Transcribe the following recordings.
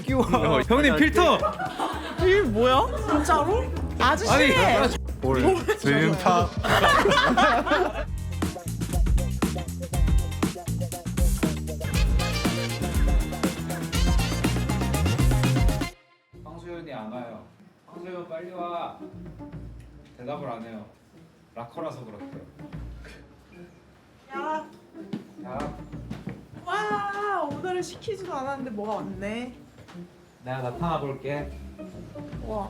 귀여워. 형님 필터. 이게 뭐야? 진짜로? 아저씨! 아니 스파. 황소연이 안 와요. 황소연 빨리 와. 대답을 안 해요. 락커라서 그렇대요. 야, 야, 와, 오늘은 시키지도 않았는데 뭐가 왔네. 내가 나타나 볼게. 와.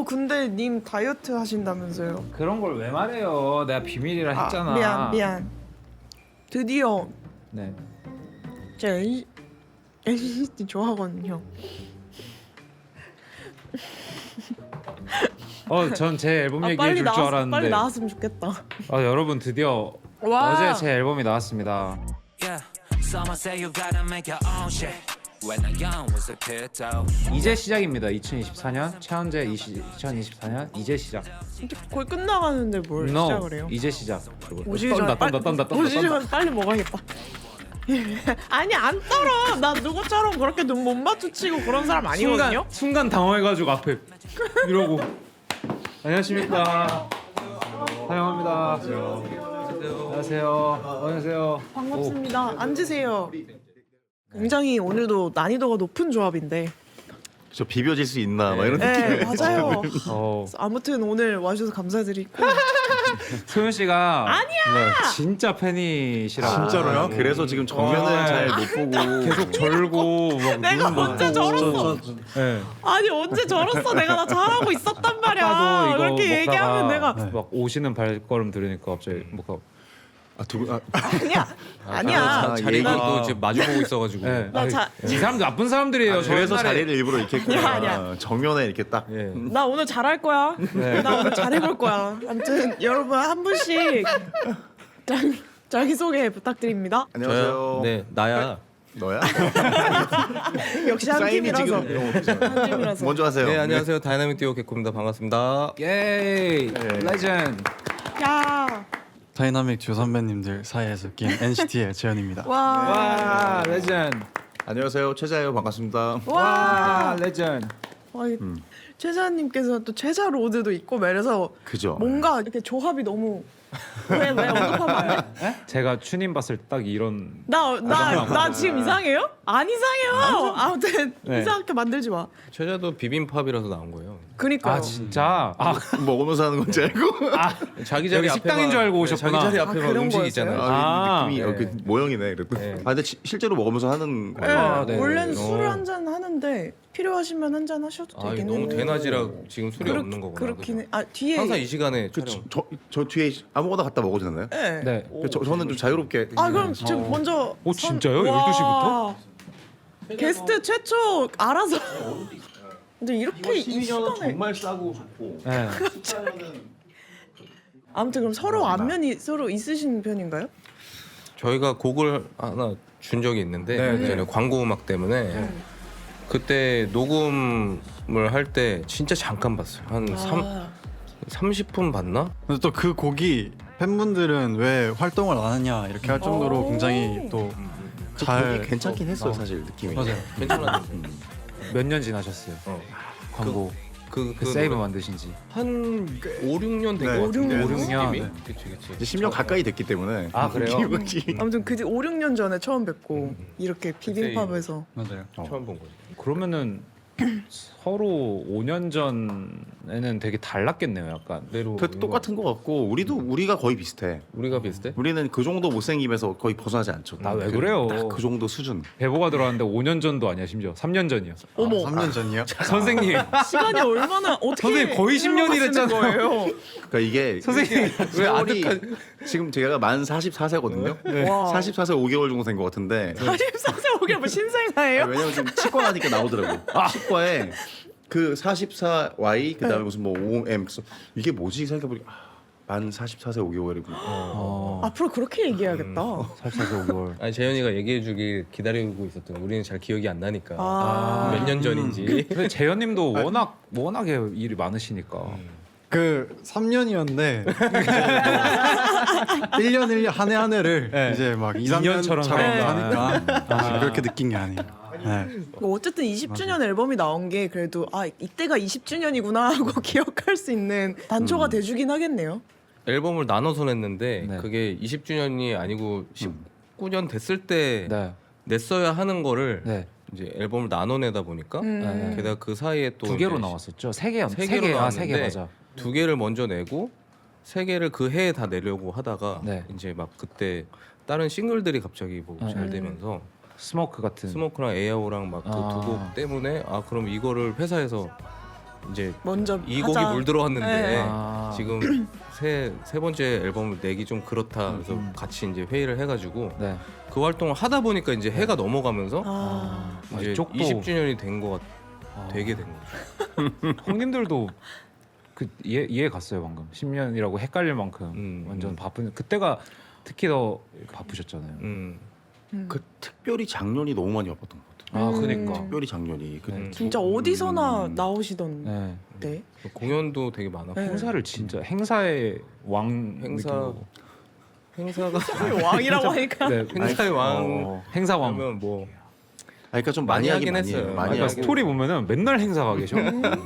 근데 님 다이어트 하신다면서요? 그런 걸 왜 말해요? 내가 비밀이라 했잖아. 미안. 드디어 네. 제가 NCT 좋아하거든요. 전 제 앨범 얘기해 빨리 줄 줄 나왔, 알았는데. 빨리 나왔으면 좋겠다. 여러분 드디어 와. 어제 제 앨범이 나왔습니다. Yeah, some say you gotta make your own shit. When I young was a kid though. 이제 시작입니다. 2024년 최현재 2024년 이제 시작. 거의 끝나가는데 뭘 시작을 해요? 이제 시작. 오시기 전에 오시기 전에 빨리 먹어야겠다. 아니 안 떨어. 나 누구처럼 그렇게 눈 못 마주치고 그런 사람 아니거든요. 순간 당황해가지고 앞에 이러고. 안녕하십니까. 사용합니다. 안녕하세요. 안녕하세요. 반갑습니다. 앉으세요. 굉장히 오늘도 난이도가 높은 조합인데. 저 비벼질 수 있나 막 이런 느낌. 네, 맞아요. 어, 아무튼 오늘 와주셔서 감사드리고. 소연 씨가 아니야! 진짜 팬이시라. 진짜로요? 그래서 지금 정면을 잘 못 보고 계속 절고 막 내가 눈 언제 먹고. 저랬어? 네. 아니 언제 저랬어? 내가 나 잘하고 있었단 말이야. 아까도 이거 그렇게 얘기하면 내가 막 오시는 발걸음 들으니까 갑자기 뭐가 아니야. 자리가 또 이제 마주보고 있어가지고. 네. 나 자- 이 사람들 나쁜 사람들이에요. 저 그래서 옛날에- 자리를 일부러 이렇게 했구나. 아니야. 정면에 이렇게 딱. 예. 나 오늘 잘할 거야. 나 오늘 잘해볼 거야. 아무튼 여러분 한 분씩 자기 소개 부탁드립니다. 안녕하세요. 네, 나야. 너야? 역시 한 사인이 팀이라서. 지금 이런 거 없잖아. 한 팀이라서. 먼저 하세요. 네, 안녕하세요. 다이나믹 듀오 개코입니다. 반갑습니다. 예이. 네. 레전드. 야, 다이나믹 듀오 선배님들 사이에서 낀 NCT의 재현입니다. 와, 와, 레전드. 안녕하세요. 최자예요. 반갑습니다. 와, 레전드. 최자님께서 또 최자 로드도 있고 이래서 그죠? 뭔가 이렇게 조합이 너무 왜 언급하면 안 돼? 제가 추님 봤을 때 딱 이런 나 지금 이상해요? 안 이상해요. 아무튼 네. 이상하게 만들지 마. 최자도 비빔밥이라서 나온 거예요. 그니까요. 진짜 먹으면서 하는 건지 알고. 자기 자리 여기 식당인 앞에만- 줄 알고 네, 오셨구나. 자기 자리 앞에만 그런 음식이 거였어요? 있잖아요. 느낌이 네. 그 모형이네. 그래도. 네. 근데 실제로 먹으면서 하는 네, 거예요. 네. 원래는 어. 술을 한 잔 하는데 필요하시면 한 잔 하셔도 아, 되긴 너무 해요. 대낮이라 지금 술이 없는 거구나. 그렇긴 해. 그죠? 아 뒤에 항상 이 시간에 그 촬영. 저 뒤에 아무거나 갖다 먹어도 되나요? 네. 네. 저는 좀 자유롭게. 아 그럼 지금 먼저 오, 진짜요? 와. 12시 게스트 최초 알아서 근데 이렇게 이 시간에 싸고 좋고. 네. 아무튼 그럼 서로 안면이 서로 있으신 편인가요? 저희가 곡을 하나 준 적이 있는데 네, 예전에 광고 음악 때문에 그때 녹음을 할 때 진짜 잠깐 봤어요. 한 아, 30분 봤나? 근데 또 그 곡이 팬분들은 왜 활동을 안 하냐 이렇게 할 정도로 굉장히 또 잘 괜찮긴 했어요, 사실 느낌이. 맞아요. 괜찮았는데. 몇 년 지나셨어요? 광고 그 세이브 만드신 지. 한 5, 6년 된 네. 것 같은데. 5, 6년. 느낌이? 네. 그치. 이제 10년 가까이 됐기 때문에. 아, 그래요? 기억이. 아무튼 그 5, 6년 전에 처음 뵙고 이렇게 비빔밥에서 맞아요. 처음 본 거지. 그러면은 서로 5년 전에는 되게 달랐겠네요, 약간. 내로 똑같은 것 같고 우리가 거의 비슷해. 우리가 비슷해? 우리는 그 정도 못생김에서 거의 벗어나지 않죠. 아, 왜 그래요? 그 정도 수준. 배보가 들어왔는데 5년 전도 아니야, 심지어 3년 전이야. 어머 3년 전이요? 선생님, 시간이 얼마나 어떻게 선생님 거의 10년이 흘러가시는 됐잖아요. 거예요? 그러니까 이게 선생님 왜 세월이 지금 제가 만 44세거든요. 와. 44세 5개월 정도 된 것 같은데. 44세 오길 뭐 신생아예요? 왜냐면 지금 치과 가니까 나오더라고. 치과에 그 44Y 그다음에 무슨 뭐 5M 그래서 이게 뭐지 생각해보니까 만 44세 5개월이구나. 앞으로 그렇게 얘기해야겠다. 살짝 5개월. 아니 재현이가 얘기해주길 기다리고 있었던 우리는 잘 기억이 안 나니까 아. 몇 년 전인지. 근데 재현님도 워낙에 일이 많으시니까. 그 3년이었는데 1년 한 해 한 해를 네. 이제 막 2, 2년처럼 3년처럼 하니까 그렇게 느낀 게 아니에요. 네. 어쨌든 20주년 앨범이 나온 게 그래도 아 이때가 20주년이구나 하고 기억할 수 있는 단초가 돼주긴 하겠네요. 앨범을 나눠서 냈는데 네. 그게 20주년이 아니고 19년 됐을 때 네. 냈어야 하는 거를 네. 이제 앨범을 나눠 내다 보니까 네. 게다가 그 사이에 또 두 개로 이제 나왔었죠. 세 개요. 세 세 개로 개야. 세 개 나왔는데 맞아. 두 개를 먼저 내고 세 개를 그 해에 다 내려고 하다가 네. 이제 막 그때 다른 싱글들이 갑자기 뭐 잘 되면서 스모크 같은. 스모크랑 에어랑 막 그 두 아. 곡 때문에 아 그럼 이거를 회사에서 이제 먼저 이 하자. 곡이 물들어왔는데 네. 아. 지금 세 번째 앨범을 내기 좀 그렇다 그래서 같이 이제 회의를 해가지고 네. 그 활동을 하다 보니까 이제 해가 넘어가면서 아, 이제 이쪽도 20주년이 된 거 아. 되게 된 거죠. 형님들도 그 이해 갔어요 방금. 10년이라고 헷갈릴 만큼 완전 바쁜. 그때가 특히 더 바쁘셨잖아요. 그 특별히 작년이 너무 많이 바빴던 것 같아요. 아 그니까. 특별히 작년이 그 진짜 어디서나 나오시던 네. 때. 공연도 되게 많았고 네. 행사를 진짜 행사의 왕 행사가 왕이라고 하니까 네, 행사의 왕 행사 왕. 그러면 뭐 그러니까 좀 많이 하긴 하긴 했어요. 했어요. 많이 그러니까 하고. 스토리 보면은 맨날 행사가 계셔.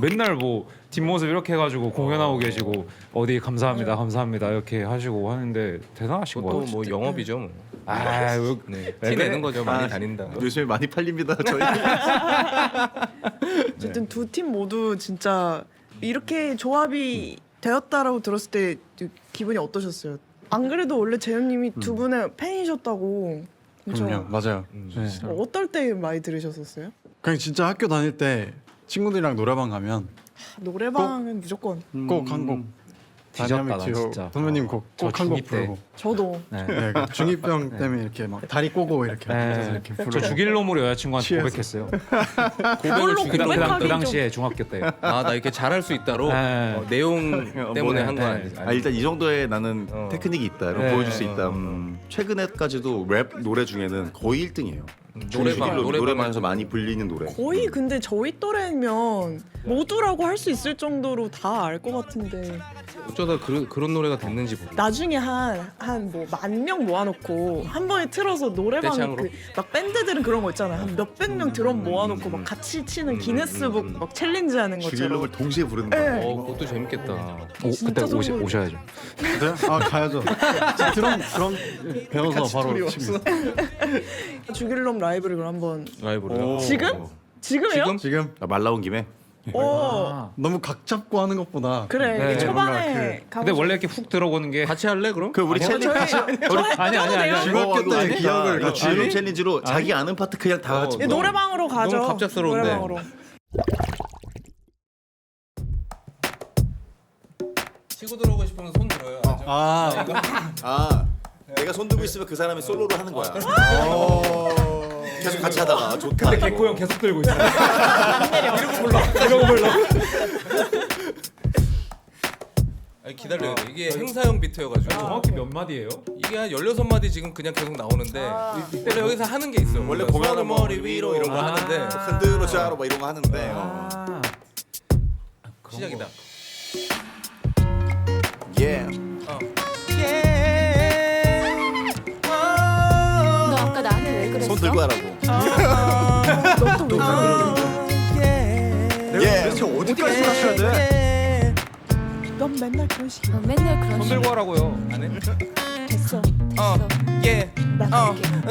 맨날 뭐 뒷모습 이렇게 해가지고 공연하고 계시고 어디 감사합니다, 감사합니다 이렇게 하시고 하는데 대단하신 거 그것도 같아요. 뭐 영업이죠. 뭐. 아, 네. 티 내는 거죠. 많이 다닌다. 요즘에 많이 팔립니다. 저희. 어쨌든 두 팀 모두 진짜 이렇게 조합이 되었다라고 들었을 때 기분이 어떠셨어요? 안 그래도 원래 재현님이 두 분의 팬이셨다고. 그죠? 그럼요. 맞아요. 네. 어떨 때 많이 들으셨었어요? 그냥 진짜 학교 다닐 때 친구들이랑 노래방 가면 노래방은 무조건. 꼭 한 곡. 뒤졌다, 나 다이나믹 듀오 진짜. 선배님 곡 저 꼭 한 곡 중2 때. 부르고. 저도. 네. 네, 그 중2병 때문에 이렇게 막 다리 꼬고 이렇게 앉아서 이렇게 저 부르고. 죽일 놈으로 여자친구한테 취해서. 고백했어요. 그걸로 그 고백하기 당시에 중학교 때. 아 나 이렇게 잘할 수 있다로 네. 내용 때문에 한 거 네. 아니지? 일단 이 정도의 나는 테크닉이 있다. 이런 거 네. 보여줄 수 있다. 최근에까지도 랩 노래 중에는 거의 1등이에요. 노래방에서 많이 불리는 노래. 거의 근데 저희 또래면 모두라고 할 수 있을 정도로 다 알 것 같은데 어쩌다 그런 노래가 됐는지 모르겠어. 나중에 한 뭐 10,000명 모아놓고 한 번에 틀어서 노래방 떼창으로? 막 밴드들은 그런 거 있잖아요. 한 몇백 명 드럼 모아놓고 막 같이 치는 기네스북 막 챌린지 하는 것처럼. 주길놈을 동시에 부르는 네. 거. 그것도 재밌겠다. 진짜 그때 정말- 오셔야죠. 네? 아 가야죠. 진짜 드럼 배워서 바로 치고 있어요. 주길놈 라이브를 그럼 한번 라이브로요. 지금? 지금이요? 지금 말 나온 김에 오 너무 각 잡고 하는 것보다 그래 네, 이게 초반에 근데 원래 이렇게 훅 들어오는 게 같이 할래 그럼? 그 우리 챌린지 아니. 중학교 때 기억을 같이 주름 챌린지로 자기 아는 파트 그냥 다 같이 예, 노래방으로 가죠. 너무 갑작스러운데. 노래방으로. 치고 들어오고 싶으면 손 들어요. 아 내가 손 들고 있으면 그 사람이 솔로로 하는 거야. 계속 같이 하다가 좋다. 근데 개코 형 계속 들고 있어. 이러고 불러. 아니, 기다려야 돼. 이게 행사용 비트여가지고 정확히 몇 마디예요? 이게 한 16마디 지금 그냥 계속 나오는데 원래 여기서 하는 게 있어요. 원래 손을 공연은 뭐 머리 위로 이런 거 하는데 흔들어 자로 뭐 이런 거 하는데. 아. 시작이다. 예. 너 아까 나한테 왜 그랬어? 손 들고 하라고. 예. 도대체 어디까지 하셔야 돼? 넌 맨날 그런 식이야. 너 맨날 그런 손 식으로 들고 하라고요. 안 해? 됐어. 예.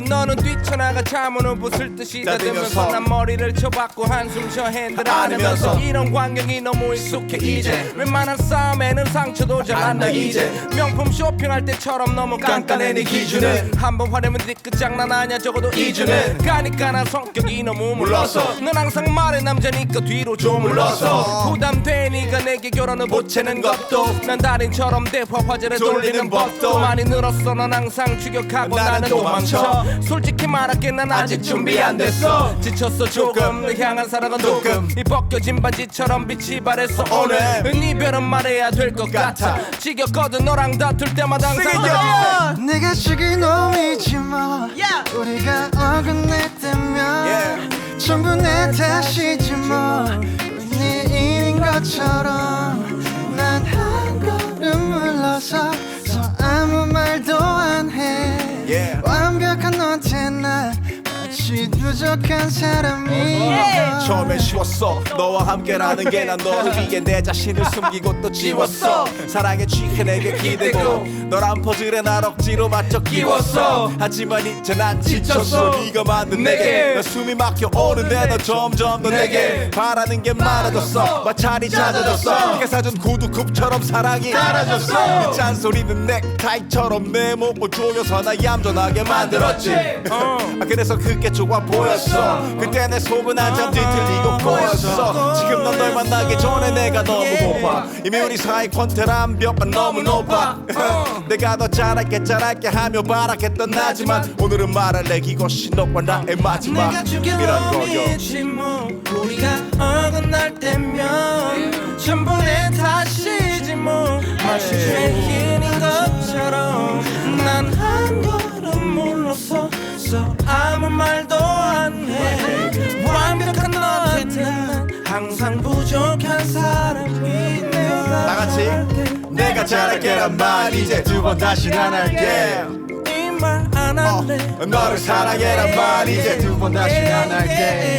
너는 뛰쳐나가 자문을 부술 듯이 다듬면서 난 머리를 쳐박고 한숨 쉬어 핸들 안으면서 이런 광경이 너무 익숙해 이제 웬만한 싸움에는 상처도 잘 안 나 이제 명품 쇼핑할 때처럼 너무 깐깐해 네 기준은 한번 화내면 뒤끝 장난 아냐 적어도 2주는 가니까 난 성격이 너무 물러서 넌 항상 말해 남자니까 뒤로 좀 물러서 부담돼 네가 내게 결혼을 보채는 것도 난 달인처럼 대화 화제를 돌리는 법도 많이 늘었어 넌 항상 추격하고 나는 도망쳐 솔직히 말할게 난 아직 준비 안 됐어 지쳤어 조금 널 향한 사랑은 조금 이 벗겨진 반지처럼 빛이 발했어 오늘 이별은 말해야 될 것 같아 지겹거든 너랑 다툴 때마다 항상 내가 죽인 놈이지만 야. 우리가 어긋냈다면 전부 내 탓이지 뭐네 일인 것처럼 난 한 걸음 물러서 아무 말도 안해 완벽한 너한테 난 마치 눈 부족한 사람이야. 처음엔 쉬웠어 너와 함께라는 게 난 너를 위해 내 자신을 숨기고 또 지웠어. 사랑에 취해 내게 기대고 너란 퍼즐에 날 억지로 맞춰 끼웠어. 하지만 이제 난 지쳤어 네가 만든 내게. 난 숨이 막혀 오는데 너 점점 더 내게 바라는 게 많아졌어. 마찰이 잦아졌어. 네가 사준 구두굽처럼 사랑이 사라졌어. 네 잔소리는 넥타이처럼 내 몸을 조여서 나 얌전하게 만들었지. 그래서 그게 좋아 보였어. 그때 내 속은 한참 뒤틀리고 꼬였어. 지금 넌 널 만나기 전에 내가 너무 고파. 이미 우리 사이 권태란 벽은 너무 높아. 내가 더 잘할게 하며 바라겠던 나지만 오늘은 말할래 이것이 너와 나의 마지막 내가 죽일 이런 놈이지 뭐. 우리가 어긋날 때면 전부 내 탓이지 뭐. 마치 죄인인 것처럼 난 한 걸음 물러서 아무 말도 안 해. 완벽한 너한테 난 항상 부족한 사람이. 다 같이 내가 잘할게란 말 이제 두 번 다시 안 할게. 이 말 안 할래. 너를 사랑해란 말 이제 두 번 다시 안 할게.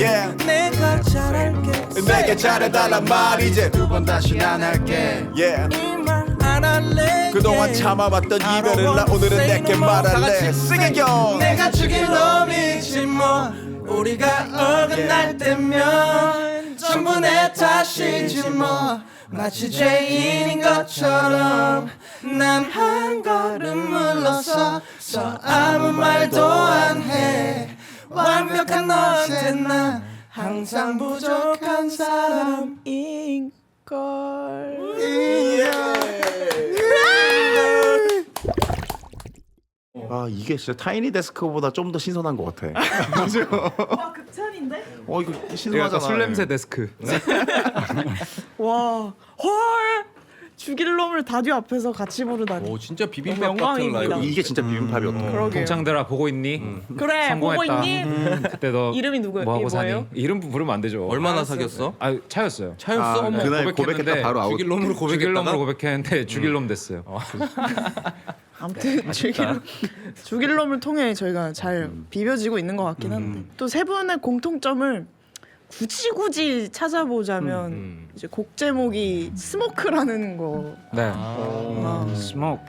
yeah. 내가 잘할게. 내게 잘해달란 말 이제 두 번 다시 안 할게. yeah. 이 말 안 할래. 그동안 참아왔던 이별을 나 오늘은 내게 말할래. 쓰게겨 내가 죽일 놈이지 뭐. 우리가 어긋날 때면 전부 내 탓이지 뭐. 마치 죄인인 것처럼 난 한 걸음 물러서 아무 말도 안 해. 완벽한 너한테 난 항상 부족한 사람인 걸. 아 이게 진짜 타이니 데스크보다 좀 더 신선한 것 같아. 와 극찬인데? 이거 약간 신선하잖아. 술 냄새 데스크. 와 헐. 죽일 놈을 다듀 앞에서 같이 부르다니. 오 진짜 너무 비빔밥 같은 영광입니다. 라이브. 이게 진짜 비빔밥이었다. 그러게요. 동창들아 보고 있니? 그래 보고 성공했다. 있니? 그때 너 이름이 누구예요? 뭐 하고 이게 뭐예요? 사니? 이름 부르면 안 되죠. 얼마나 사귀었어? 아 차였어요. 차였어? 어머. 그날 고백했는데 고백했다 바로 아웃. 죽일 놈으로 죽일 고백했다가 놈으로 고백했는데 죽일 놈 됐어요. 아무튼 죽일 놈을 통해 저희가 잘 비벼지고 있는 것 같긴 한데 또 세 분의 공통점을 굳이 찾아보자면 이제 곡 제목이 스모크라는 거. 네. 스모크.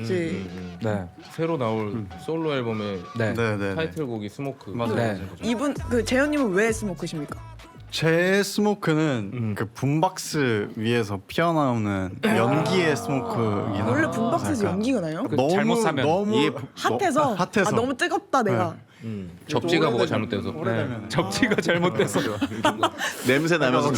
이제 네. 새로 나올 솔로 앨범의 네. 네네. 타이틀곡이 스모크. 네. 이분 그 재현님은 왜 스모크십니까? 제 스모크는 그 붐박스 위에서 피어나오는 연기의 스모크이긴 원래 합니다. 붐박스에서 약간 연기가 나요? 그 잘못 사면 너무 이게 핫해서. 핫해서. 아 너무 뜨겁다 내가. 접지가 뭐가 잘못돼서. 오래되면 접지가 잘못돼서 냄새 나면서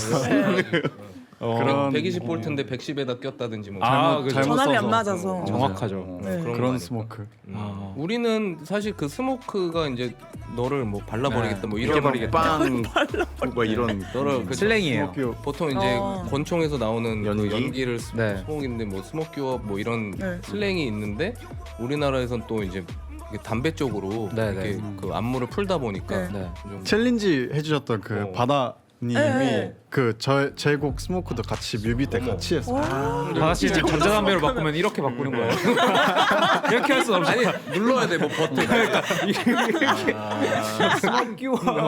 그런 120볼트인데 110에다 꼈다든지 뭐. 아, 그죠. 잘못 전압이 써서. 안 맞아서. 정확하죠. 네. 그런 그런 거 스모크. 아. 우리는 사실 그 스모크가 이제 너를 뭐 발라버리겠다 뭐 이런 빵 뭐 이런 너를 그 슬랭이에요. 보통 이제 권총에서 나오는 연기? 그 연기를 네. 스모크인데 뭐 스모키업 뭐 이런 네. 슬랭이 있는데 우리나라에선 또 이제 이게 담배 쪽으로 네, 이렇게 네. 그 안무를 풀다 보니까 네. 네. 좀 챌린지 해주셨던 그 어. 바다님이 네. 그 제 곡 스모크도 같이 뮤비 때 같이 했어요. 다시 이제 전자담배로 바꾸면 이렇게 바꾸는 거예요. 이렇게 할 수 없어. 아니 눌러야 돼 뭐 버튼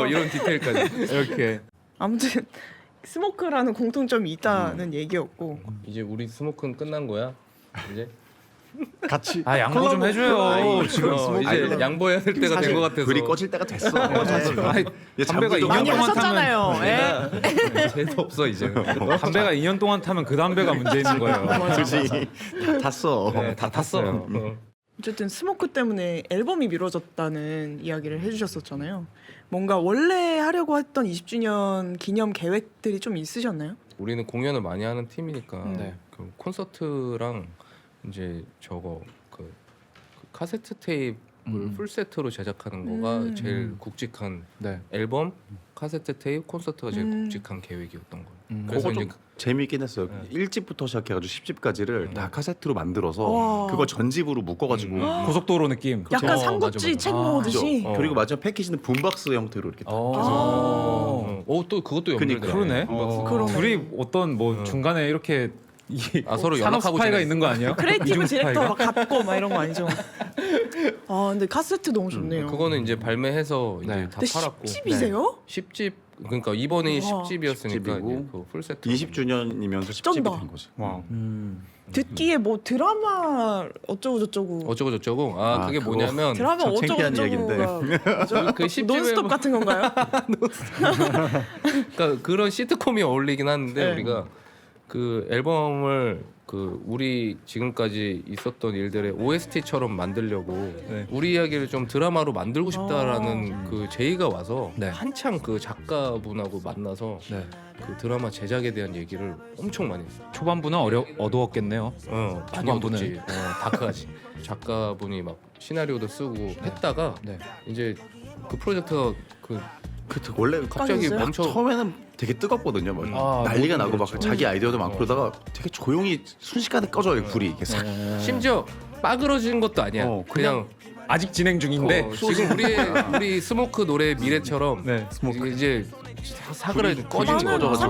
이런 디테일까지. 이렇게. 아무튼 스모크라는 공통점이 있다는 얘기였고 이제 우리 스모크는 끝난 거야 이제 같이 아 양보 좀 해줘요. 지금 이제 양보해야 될 때가 된 것 같아서 불이 꺼질 때가 됐어. 아니, 이제 담배가 잠도 2년 많이 동안 하셨잖아요. 타면 예? 재도 없어 이제. 담배가 2년 동안 타면 그 담배가 문제 있는 거예요. 그렇지. 다 탔어. 네, 다 탔어요. 어쨌든 스모크 때문에 앨범이 미뤄졌다는 이야기를 해주셨었잖아요. 뭔가 원래 하려고 했던 20주년 기념 계획들이 좀 있으셨나요? 우리는 공연을 많이 하는 팀이니까 네. 그 콘서트랑 이제 저거 그 카세트 테이프를 풀 세트로 제작하는 거가 제일 굵직한 네. 앨범, 카세트 테이프, 콘서트가 제일 굵직한 계획이었던 거예요. 그거 그래서 좀 이제 재미있긴 했어요. 1집부터 시작해가지고 10집까지를 다 카세트로 만들어서 와. 그걸 전집으로 묶어가지고 고속도로 느낌. 약간 맞아, 삼국지 맞아. 책 아, 모으듯이. 그죠. 그리고 마지막 패키지는 붐박스 형태로 이렇게 딱 또 그것도 연결돼. 그러네. 그러네. 둘이 어떤 뭐 중간에 이렇게 서로 산업 연락하고 스파이가 지냈어. 있는 거 아니에요? 크리에이티브 이중 디렉터 스파이가? 막 갖고 막 이런 거 아니죠? 아 근데 카세트 너무 좋네요. 그거는 이제 발매해서 이제 네. 다 근데 팔았고. 10집이세요? 10집 그러니까 이번이 와. 10집이었으니까 10집이고 그 풀세트 20주년이면서 10집이 쩐다. 된 거지. 와. 듣기에 뭐 드라마 어쩌고 저쩌고 어쩌고 저쩌고. 그거. 그게 뭐냐면 드라마 참 어쩌고 창피한 저쩌고가 뭐죠? 그 10집에 논스톱 같은 건가요? 그러니까 그런 시트콤이 어울리긴 하는데 네. 우리가 그 앨범을 그 우리 지금까지 있었던 일들의 OST처럼 만들려고 네. 우리 이야기를 좀 드라마로 만들고 싶다라는 그 제의가 와서 네. 한창 그 작가분하고 만나서 네. 그 드라마 제작에 대한 얘기를 엄청 많이 했어요. 초반부는 어두웠겠네요. 많이 초반부는. 어둡지. 다크하지. 작가분이 막 시나리오도 쓰고 했다가 네. 이제 그 프로젝트가 그 원래 갑자기 깜빡했어요? 멈춰. 처음에는 되게 뜨겁거든요. 막 아, 난리가 나고 막 그렇죠. 자기 아이디어도 많고 그러다가 되게 조용히 순식간에 꺼져요. 불이 이렇게 싹. 심지어 빠그러진 것도 아니야. 그냥 아직 진행 중인데 지금 우리 스모크 노래 미래처럼 네. 이제 사그라져 꺼진 꺼진 거죠. 거죠.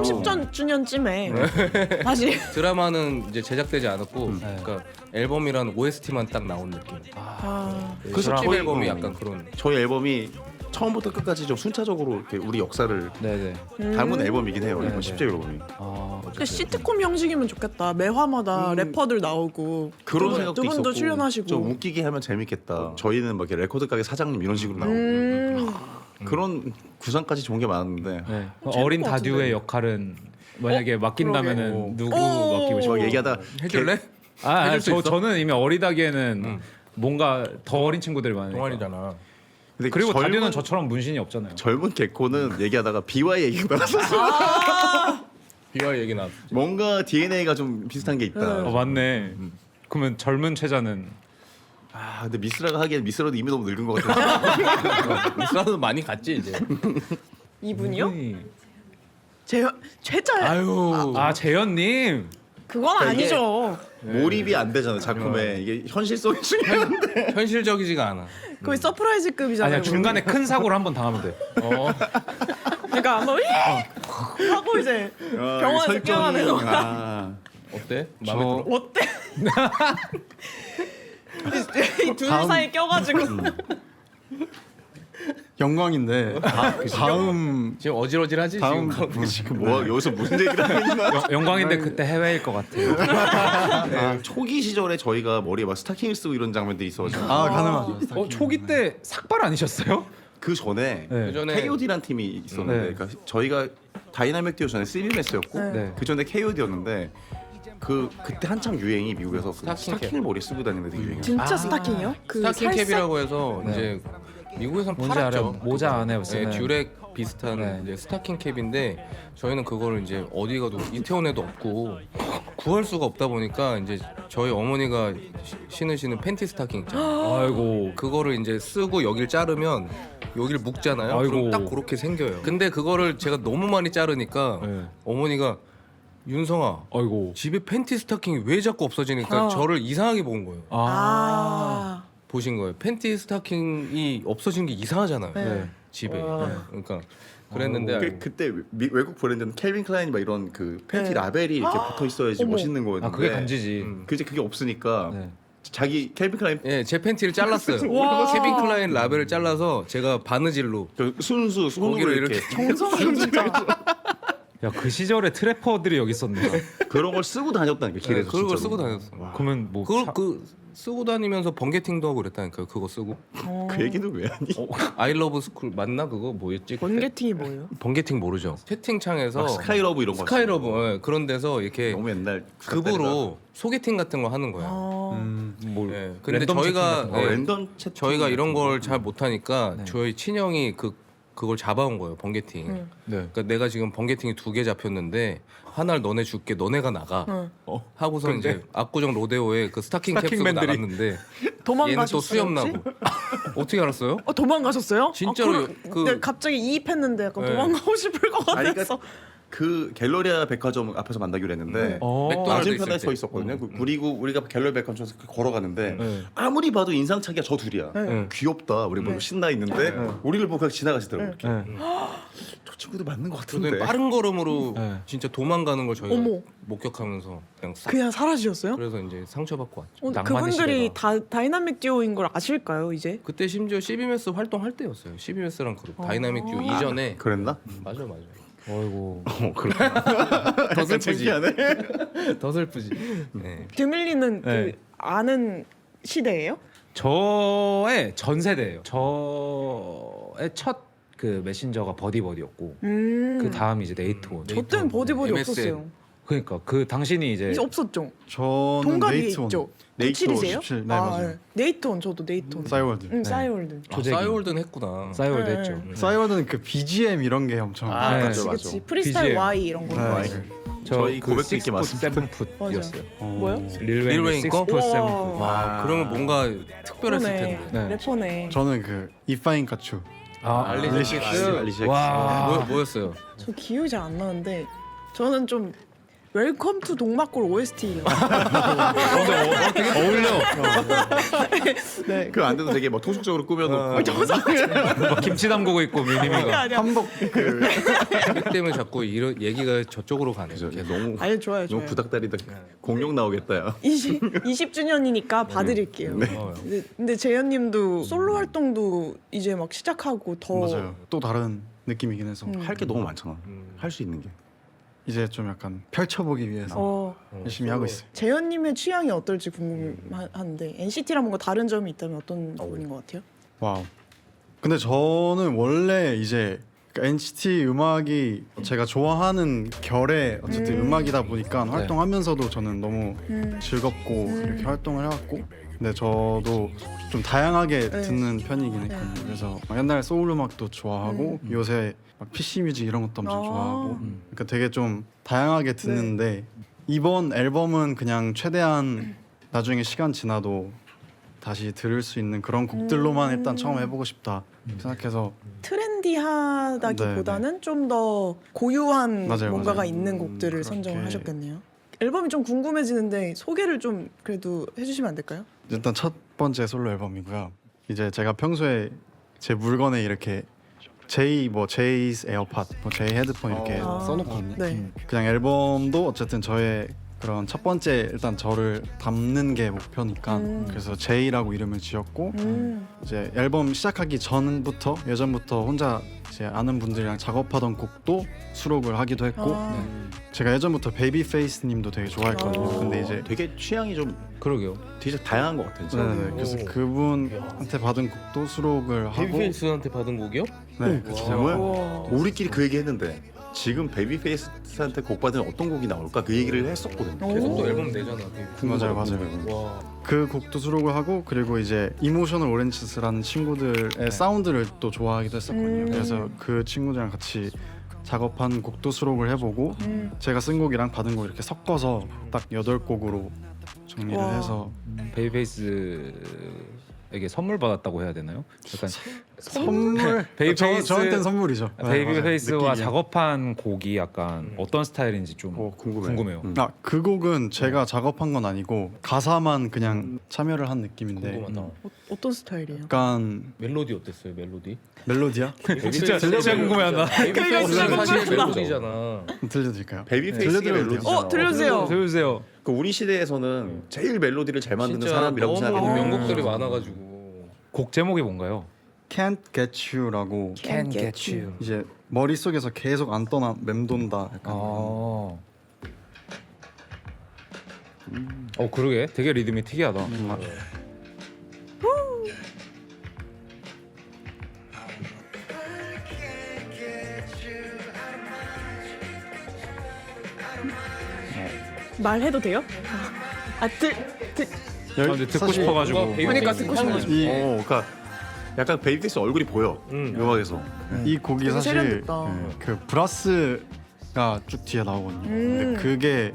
30주년쯤에 다시 드라마는 이제 제작되지 않았고, 네. 그러니까 앨범이란 OST만 딱 나온 느낌. 그래서 10집 저희- 앨범이 약간 그런. 저희 앨범이 처음부터 끝까지 좀 순차적으로 이렇게 우리 역사를 네네. 담은 앨범이긴 해요. 네, 이번 네. 10집 앨범이. 그 시트콤 형식이면 좋겠다. 매화마다 래퍼들 나오고 그런 두 생각도 분도 있었고 출연하시고 좀 웃기게 하면 재밌겠다. 저희는 막 이렇게 레코드 가게 사장님 이런 식으로 나오고 그런 구상까지 좋은 게 많았는데 네. 재밌을 어린 것 다듀의 같은데. 역할은 만약에 맡긴다면은 누구 오. 맡기고 막 싶어요? 얘기하다 해줄래? 아, 해줄 수 있어? 저는 이미 어리다기에는 뭔가 더 어린 친구들이 많으니까. 동아리잖아. 근데 그리고 젊은- 다듀는 저처럼 문신이 없잖아요. 젊은 개코는 얘기하다가 BY 얘기가 나왔었어. 비와 얘기 나왔어. 뭔가 DNA가 좀 비슷한 게 있다. 맞네. 그러면 젊은 최자는 근데 미스라가 하기엔 미스라도 이미 너무 늙은 것 같아. 미스라도 많이 갔지 이제. 이분이요? 최자야. 아유. 아 재현님. 그건 아니죠. 몰입이 안 되잖아 작품에. 이게 현실성이 중요한데. 현실적이지가 않아. 거의 서프라이즈급이잖아요. 아니야 중간에 큰 사고를 한번 당하면 돼. 그러니까 한번 하고 이제 병원에서 깨어나는 거. 어때? 마음에 들어? 어때? 이 두 사이 껴가지고 영광인데 다음 지금 어질어질하지 다음 지금. 지금 뭐 여기서 무슨 얘기를 하고 있나? 영광인데 그때 해외일 것 같아요. 초기 시절에 저희가 머리에 막 스타킹을 쓰고 이런 장면들이 있어가지고 가능하죠. 초기 때 삭발 아니셨어요? 그 전에 네. 그전에 KOD란 팀이 있었는데 네. 그러니까 저희가 다이나믹 듀오 전에 시리메스였고 네. 그 전에 KOD였는데 그때 한참 유행이 미국에서 그 스타킹 스타킹을 머리에 쓰고 다니는 게 유행이었어요. 진짜 스타킹이요? 그 스타킹 살색? 캡이라고 해서 이제 미국에선 뭔지 팔았죠. 알아요. 모자 안에 네, 쓰는. 듀렉 비슷한 네. 이제 스타킹 캡인데 저희는 그거를 이제 어디 가도 이태원에도 없고 구할 수가 없다 보니까 이제 저희 어머니가 신으시는 팬티 스타킹 있잖아요. 아이고. 그거를 이제 쓰고 여길 자르면 여길 묶잖아요. 그럼 아이고. 딱 그렇게 생겨요. 근데 그거를 제가 너무 많이 자르니까 네. 어머니가 윤성아 아이고. 집에 팬티 스타킹이 왜 자꾸 없어지니까 저를 이상하게 본 거예요. 아. 보신 거예요. 팬티 스타킹이 없어진 게 이상하잖아요. 네. 집에. 그러니까 그랬는데 그때 외국 브랜드는 캘빈 클라인이 막 이런 그 팬티 라벨이 이렇게 붙어 있어야지 어머. 멋있는 거였는데 아 그게 간지지. 그게 없으니까 네. 자기 캘빈 클라인 예, 제 팬티를 잘랐어요. 케빈 클라인 라벨을 잘라서 제가 바느질로 그 순수 손으로 거기를 이렇게 정성이 진짜. 야 그 시절에 트래퍼들이 여기 있었네. 그런 걸 쓰고 다녔다니까 길에서 그런 걸 진짜로. 쓰고 다녔어. 그러면 뭐 그 쓰고 다니면서 번개팅도 하고 그랬다니까요. 그거 쓰고. 그 얘기는 왜 하니? I love school 맞나 그거 뭐였지? 그때? 번개팅이 뭐예요? 번개팅 모르죠. 채팅창에서 스카이러브 이런 거 스카이러브 예, 그런 데서 이렇게 너무 옛날 급으로 소개팅 같은 거 하는 거야. 뭐 예. 근데 랜덤 저희가 채팅 같은 거. 예, 랜덤 채팅 저희가 이런 걸 잘 못하니까 저희 친형이 그걸 잡아온 거예요. 번개팅. 응. 네. 그러니까 내가 지금 번개팅이 2개 잡혔는데 하나를 너네 줄게. 너네가 나가. 응. 하고서 이제 압구정 로데오에 그 스타킹 캡 쓰고 스타킹맨들이. 나갔는데 얘는 도망가셨어요? 또 수염 혹시? 나고. 어떻게 알았어요? 도망가셨어요? 진짜로 그... 갑자기 이입했는데 약간 네. 도망가고 싶을 것 아니, 같았어. 그 갤러리아 백화점 앞에서 만나기로 했는데 맥도날드 맞은편에 있을 서 때. 있었거든요. 그리고 우리가 갤러리아 백화점에서 걸어가는데 네. 아무리 봐도 인상착의가 저 둘이야. 네. 귀엽다. 우리 뭐 신나 있는데 우리를 보고 그냥 지나가시더라고요. 네. 저 친구들 맞는 것 저는 같은데. 빠른 걸음으로 네. 진짜 도망가는 걸 저희가 어머. 목격하면서 그냥 싹 그냥 사라지셨어요? 그래서 이제 상처받고 왔죠. 낭만의 그분들이 시대다. 다이나믹 듀오인 걸 아실까요 이제? 그때 심지어 12매스 활동할 때였어요. 12매스랑 그룹 다이나믹 듀오 이전에 그랬나? 맞아. 어이고. 그렇구나. 더 슬프지. 신기하네. 더 슬프지. 네. 드밀리는 네. 그 아는 시대예요? 저의 전 세대예요. 저의 첫 그 메신저가 버디버디였고 그 다음 이제 네이트원. 저 때는 버디버디 MSN. 없었어요. 그러니까 그 당신이 이제 이제 없었죠. 저는 동갑이 네이트원 있죠. 네이트원 97이세요? 97, 네, 맞아요. 네이트원 저도 네이트원. 싸이월드. 싸이월드. 조재기. 싸이월드는 했구나. 싸이월드 네. 했죠. 싸이월드는 그 BGM 이런 게 엄청 네. 그치 맞아. 그치. 프리스타일 BGM. Y 이런 거. 네. 저희 그 고백도 있게 6풋, 7풋이었어요. 뭐요? 릴 릴웨인 웨인 거? 6풋, 7풋. 와, 그러면 뭔가 특별했을 그러네. 텐데. 네. 래퍼네. 저는 그 이파인 가추 알리시스. 와. 뭐였어요? 저 기억이 잘 안 나는데 저는 좀 웰컴 투 동막골 OST. 되게 어울려. 네. 그 안에도 되게 뭐 토속적으로 꾸며놓고 막 김치 담그고 있고 미니미가. 아니야. 한복 그 그 때문에 자꾸 이런 얘기가 저쪽으로 가네요. 그죠. 계속. 너무 아니 좋아요 너무 좋아요. 부닥다리다. 공룡 나오겠다 야. 20주년이니까 봐드릴게요. 네. 근데 재현님도 솔로 활동도 이제 막 시작하고 더 맞아요. 또 다른 느낌이긴 해서 할 게 너무 많잖아. 할 수 있는 게. 이제 좀 약간 펼쳐보기 위해서 어, 열심히 하고 있어요. 재현님의 취향이 어떨지 궁금한데 NCT랑 뭔가 다른 점이 있다면 어떤 부분인 것 같아요? 와우. 근데 저는 원래 이제 그 NCT 음악이 제가 좋아하는 결의 어쨌든 음악이다 보니까 활동하면서도 저는 너무 즐겁고 이렇게 활동을 해왔고 근데 저도 좀 다양하게 네. 듣는 편이긴 했거든요. 그래서 막 옛날 소울 음악도 좋아하고 요새 막 PC 뮤직 이런 것도 엄청 아. 좋아하고 그러니까 되게 좀 다양하게 듣는데 이번 앨범은 그냥 최대한 나중에 시간 지나도 다시 들을 수 있는 그런 곡들로만 일단 처음 해보고 싶다 생각해서 트렌디하다기보다는 좀 더 고유한 맞아요, 뭔가가 맞아요. 있는 곡들을 그렇게. 선정을 하셨겠네요. 앨범이 좀 궁금해지는데 소개를 좀 그래도 해주시면 안 될까요? 일단 첫 번째 솔로 앨범이고요. 이제 제가 평소에 제 물건에 이렇게 제이's 에어팟, 제이 헤드폰 이렇게 써놓거든요. 네. 그냥 앨범도 어쨌든 저의 그런 첫 번째 일단 저를 담는 게 목표니까 그래서 제이라고 이름을 지었고 이제 앨범 시작하기 전부터 예전부터 혼자 이제 아는 분들이랑 작업하던 곡도 수록을 하기도 했고 제가 예전부터 베이비페이스님도 되게 좋아했거든요. 근데 이제 되게 취향이 좀 그러게요. 되게 다양한 것 같아요. 진짜. 네네, 그래서 그분한테 받은 곡도 수록을 하고 베이비페이스한테 받은 곡이요? 네, 정말 우리끼리 그 얘기 했는데 지금 베이비페이스한테 곡 받은 어떤 곡이 나올까 그 얘기를 했었거든요. 계속 또 앨범 내잖아. 맞아요. 와. 그 곡도 수록을 하고 그리고 이제 이모셔널 오렌지스라는 친구들의 사운드를 또 좋아하기도 했었거든요. 그래서 그 친구들이랑 같이 작업한 곡도 수록을 해보고 제가 쓴 곡이랑 받은 곡 이렇게 섞어서 딱 8곡으로 정리를 와. 해서 베이비페이스에게 선물 받았다고 해야 되나요? 약간 선물 베이비페이스 저한테는 선물이죠. 네, 베이비페이스와 맞아요. 작업한 곡이 약간 어떤 스타일인지 좀 궁금해요. 그 곡은 제가 작업한 건 아니고 가사만 그냥 참여를 한 느낌인데 궁금하다. 어떤 스타일이에요? 약간 멜로디 어땠어요? 멜로디? 멜로디야? 진짜 궁금해한다. 베이비페이스는 사실 멜로디잖아. 들려드릴까요? 베이비페이스의 들려드려도 멜로디잖아. 들려주세요. 들려주세요. 그 우리 시대에서는 제일 멜로디를 잘 만드는 진짜 사람이라고 너무 생각해요. 명곡들이 많아가지고. 곡 제목이 뭔가요? Can't Get You라고 Can't Get You. 이제 머릿속에서 계속 안 떠나 맴돈다 약간 그러게 되게 리듬이 특이하다. 말해도 돼요? 근데 듣고 사실 싶어가지고. 그러니까 듣고 싶은 거지. 그러니까 약간 베이비페이스 얼굴이 보여 음악에서. 이 곡이 되게 사실 세련됐다. 그 브라스가 쭉 뒤에 나오거든요. 근데 그게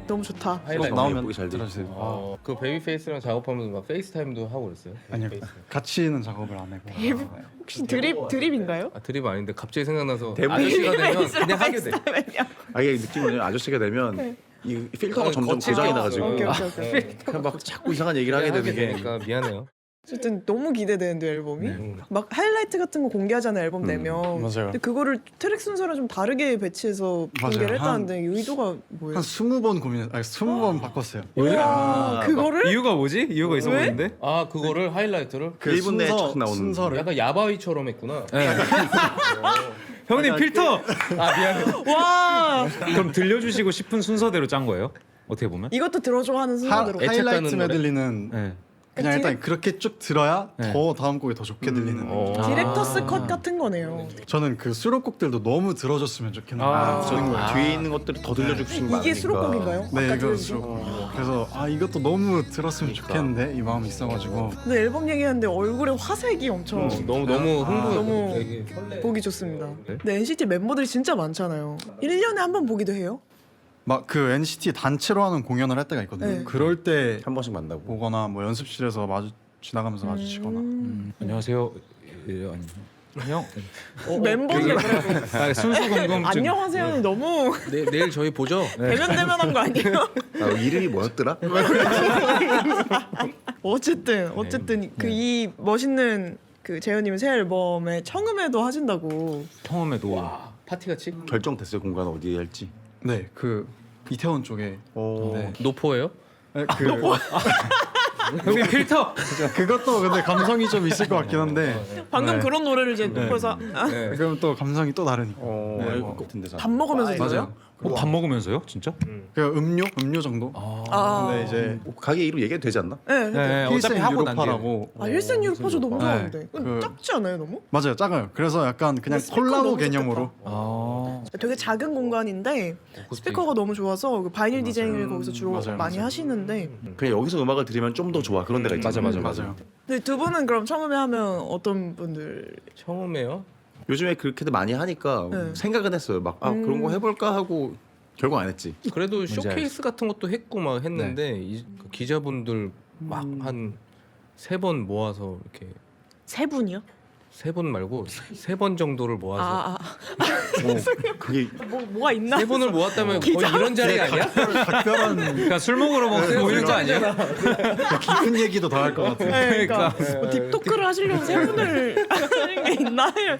너무 좋다. 하이라이트 나오면 예쁘게 잘 돼. 들어주세요. 그 베이비페이스랑 작업하면서 막 페이스타임도 하고 그랬어요? 아니요, 같이는 작업을 안 하고. 혹시 드립인가요? 아 드립 아닌데 갑자기 생각나서 대부분- 아저씨가 되면 그냥 하게 돼. 아 이게 느낌은 아저씨가 되면 이 필터가 점점 거칠게 고장이 나가지고 오케이. 그냥 막 자꾸 이상한 얘기를 하게 되는 게 되니까 미안해요. 어쨌든 너무 기대되는데 앨범이 막 하이라이트 같은 거 공개하잖아요 앨범 내면. 맞아요. 근데 그거를 트랙 순서를 좀 다르게 배치해서 맞아요. 공개를 했다는데 의도가 뭐예요? 한 20번 고민했, 아니 20번 바꿨어요. 와, 그거를 이유가 뭐지? 이유가 있어 왜? 보이는데? 아 그거를 하이라이트를 그 1분 내에 쫙 나오는 순서를 약간 야바위처럼 했구나. 네. 형님 필터. 아 미안해. 와 그럼 들려주시고 싶은 순서대로 짠 거예요? 어떻게 보면? 이것도 들어줘 하는 순서대로. 애착 하이라이트 가는 노래? 메들리는 네. 그냥 일단 그렇게 쭉 들어야 네. 더 다음 곡이 더 좋게 들리는. 디렉터스 컷 같은 거네요. 저는 그 수록곡들도 너무 들어줬으면 좋겠는데. 저는 뒤에 있는 것들을 더 들려주시는 거 이게 아니니까. 수록곡인가요? 네, 아까 이거 들려주신 수록곡. 그래서 이것도 너무 들었으면 좋겠는데 이 마음이 있어가지고. 근데 앨범 얘기하는데 얼굴에 화색이 엄청 너무 흥분. 너무 되게 설레. 보기 좋습니다. 근데 NCT 멤버들이 진짜 많잖아요. 1년에 한 번 보기도 해요? 막 그 NCT 단체로 하는 공연을 할 때가 있거든요. 네. 그럴 때 한 번씩 만나고. 보거나 뭐 연습실에서 지나가면서 마주치거나. 안녕하세요. 예, 아니. 형. 멤버인데 그래도 순수 궁금증. 안녕하세요는 너무 내일 저희 보죠. 대면대면한 거 아니에요? 이름이 뭐였더라? 어쨌든 그 이 멋있는 그 재현님의 새 앨범에 청음회도 하신다고. 처음에도 와 파티 같이? 결정됐어요 공간 어디에 할지. 네, 그 이태원 쪽에. 네. 노포예요? 네, 형님 필터. 그것도 근데 감성이 좀 있을 것 같긴 한데. 방금 네. 그런 노래를 이제 놓고서 그럼 또 감성이 또 다르니까. 네, 같은 데서. 밥 먹으면서 맞아요. 있어요? 밥 먹으면서요? 진짜? 그 음료 정도. 근데 이제 가게 이름 얘기해도 되지 않나? 네. 네, 힐센 어차피 하고 난 뒤에. 유로파라고. 힐센 유로파저 너무 네. 좋아하는데 그- 작지 않아요 너무? 맞아요, 작아요. 그래서 약간 그냥 스피커 콜라보 너무 개념으로. 아. 되게 작은 공간인데 스피커가 너무 좋아서 그 바이닐 디자인을 거기서 주로 맞아요, 많이 맞아요. 하시는데. 그냥 여기서 음악을 들으면 좀 더 좋아 그런 데가 있잖아. 맞아요. 근데 두 분은 그럼 청음회 하면 어떤 분들? 처음에요? 요즘에 그렇게도 많이 하니까 네. 생각은 했어요. 막 그런 거 해볼까 하고 결국 안 했지. 그래도 뭔지 쇼케이스 같은 것도 했고 막 했는데 그 기자분들 막 한 3번 모아서 이렇게 세 분이요? 3번 말고 3번 정도를 모아서 그게 뭐가 있나? 3번을 모았다면 거의 이런 자리 아니야? 각별한 그러니까 술 먹으러 모이는 거 아니에요? 깊은 얘기도 더 할 것 같아요. 네, 그러니까 뭐 딥토크를 하시려고 세 분을 하시는 게 있나요?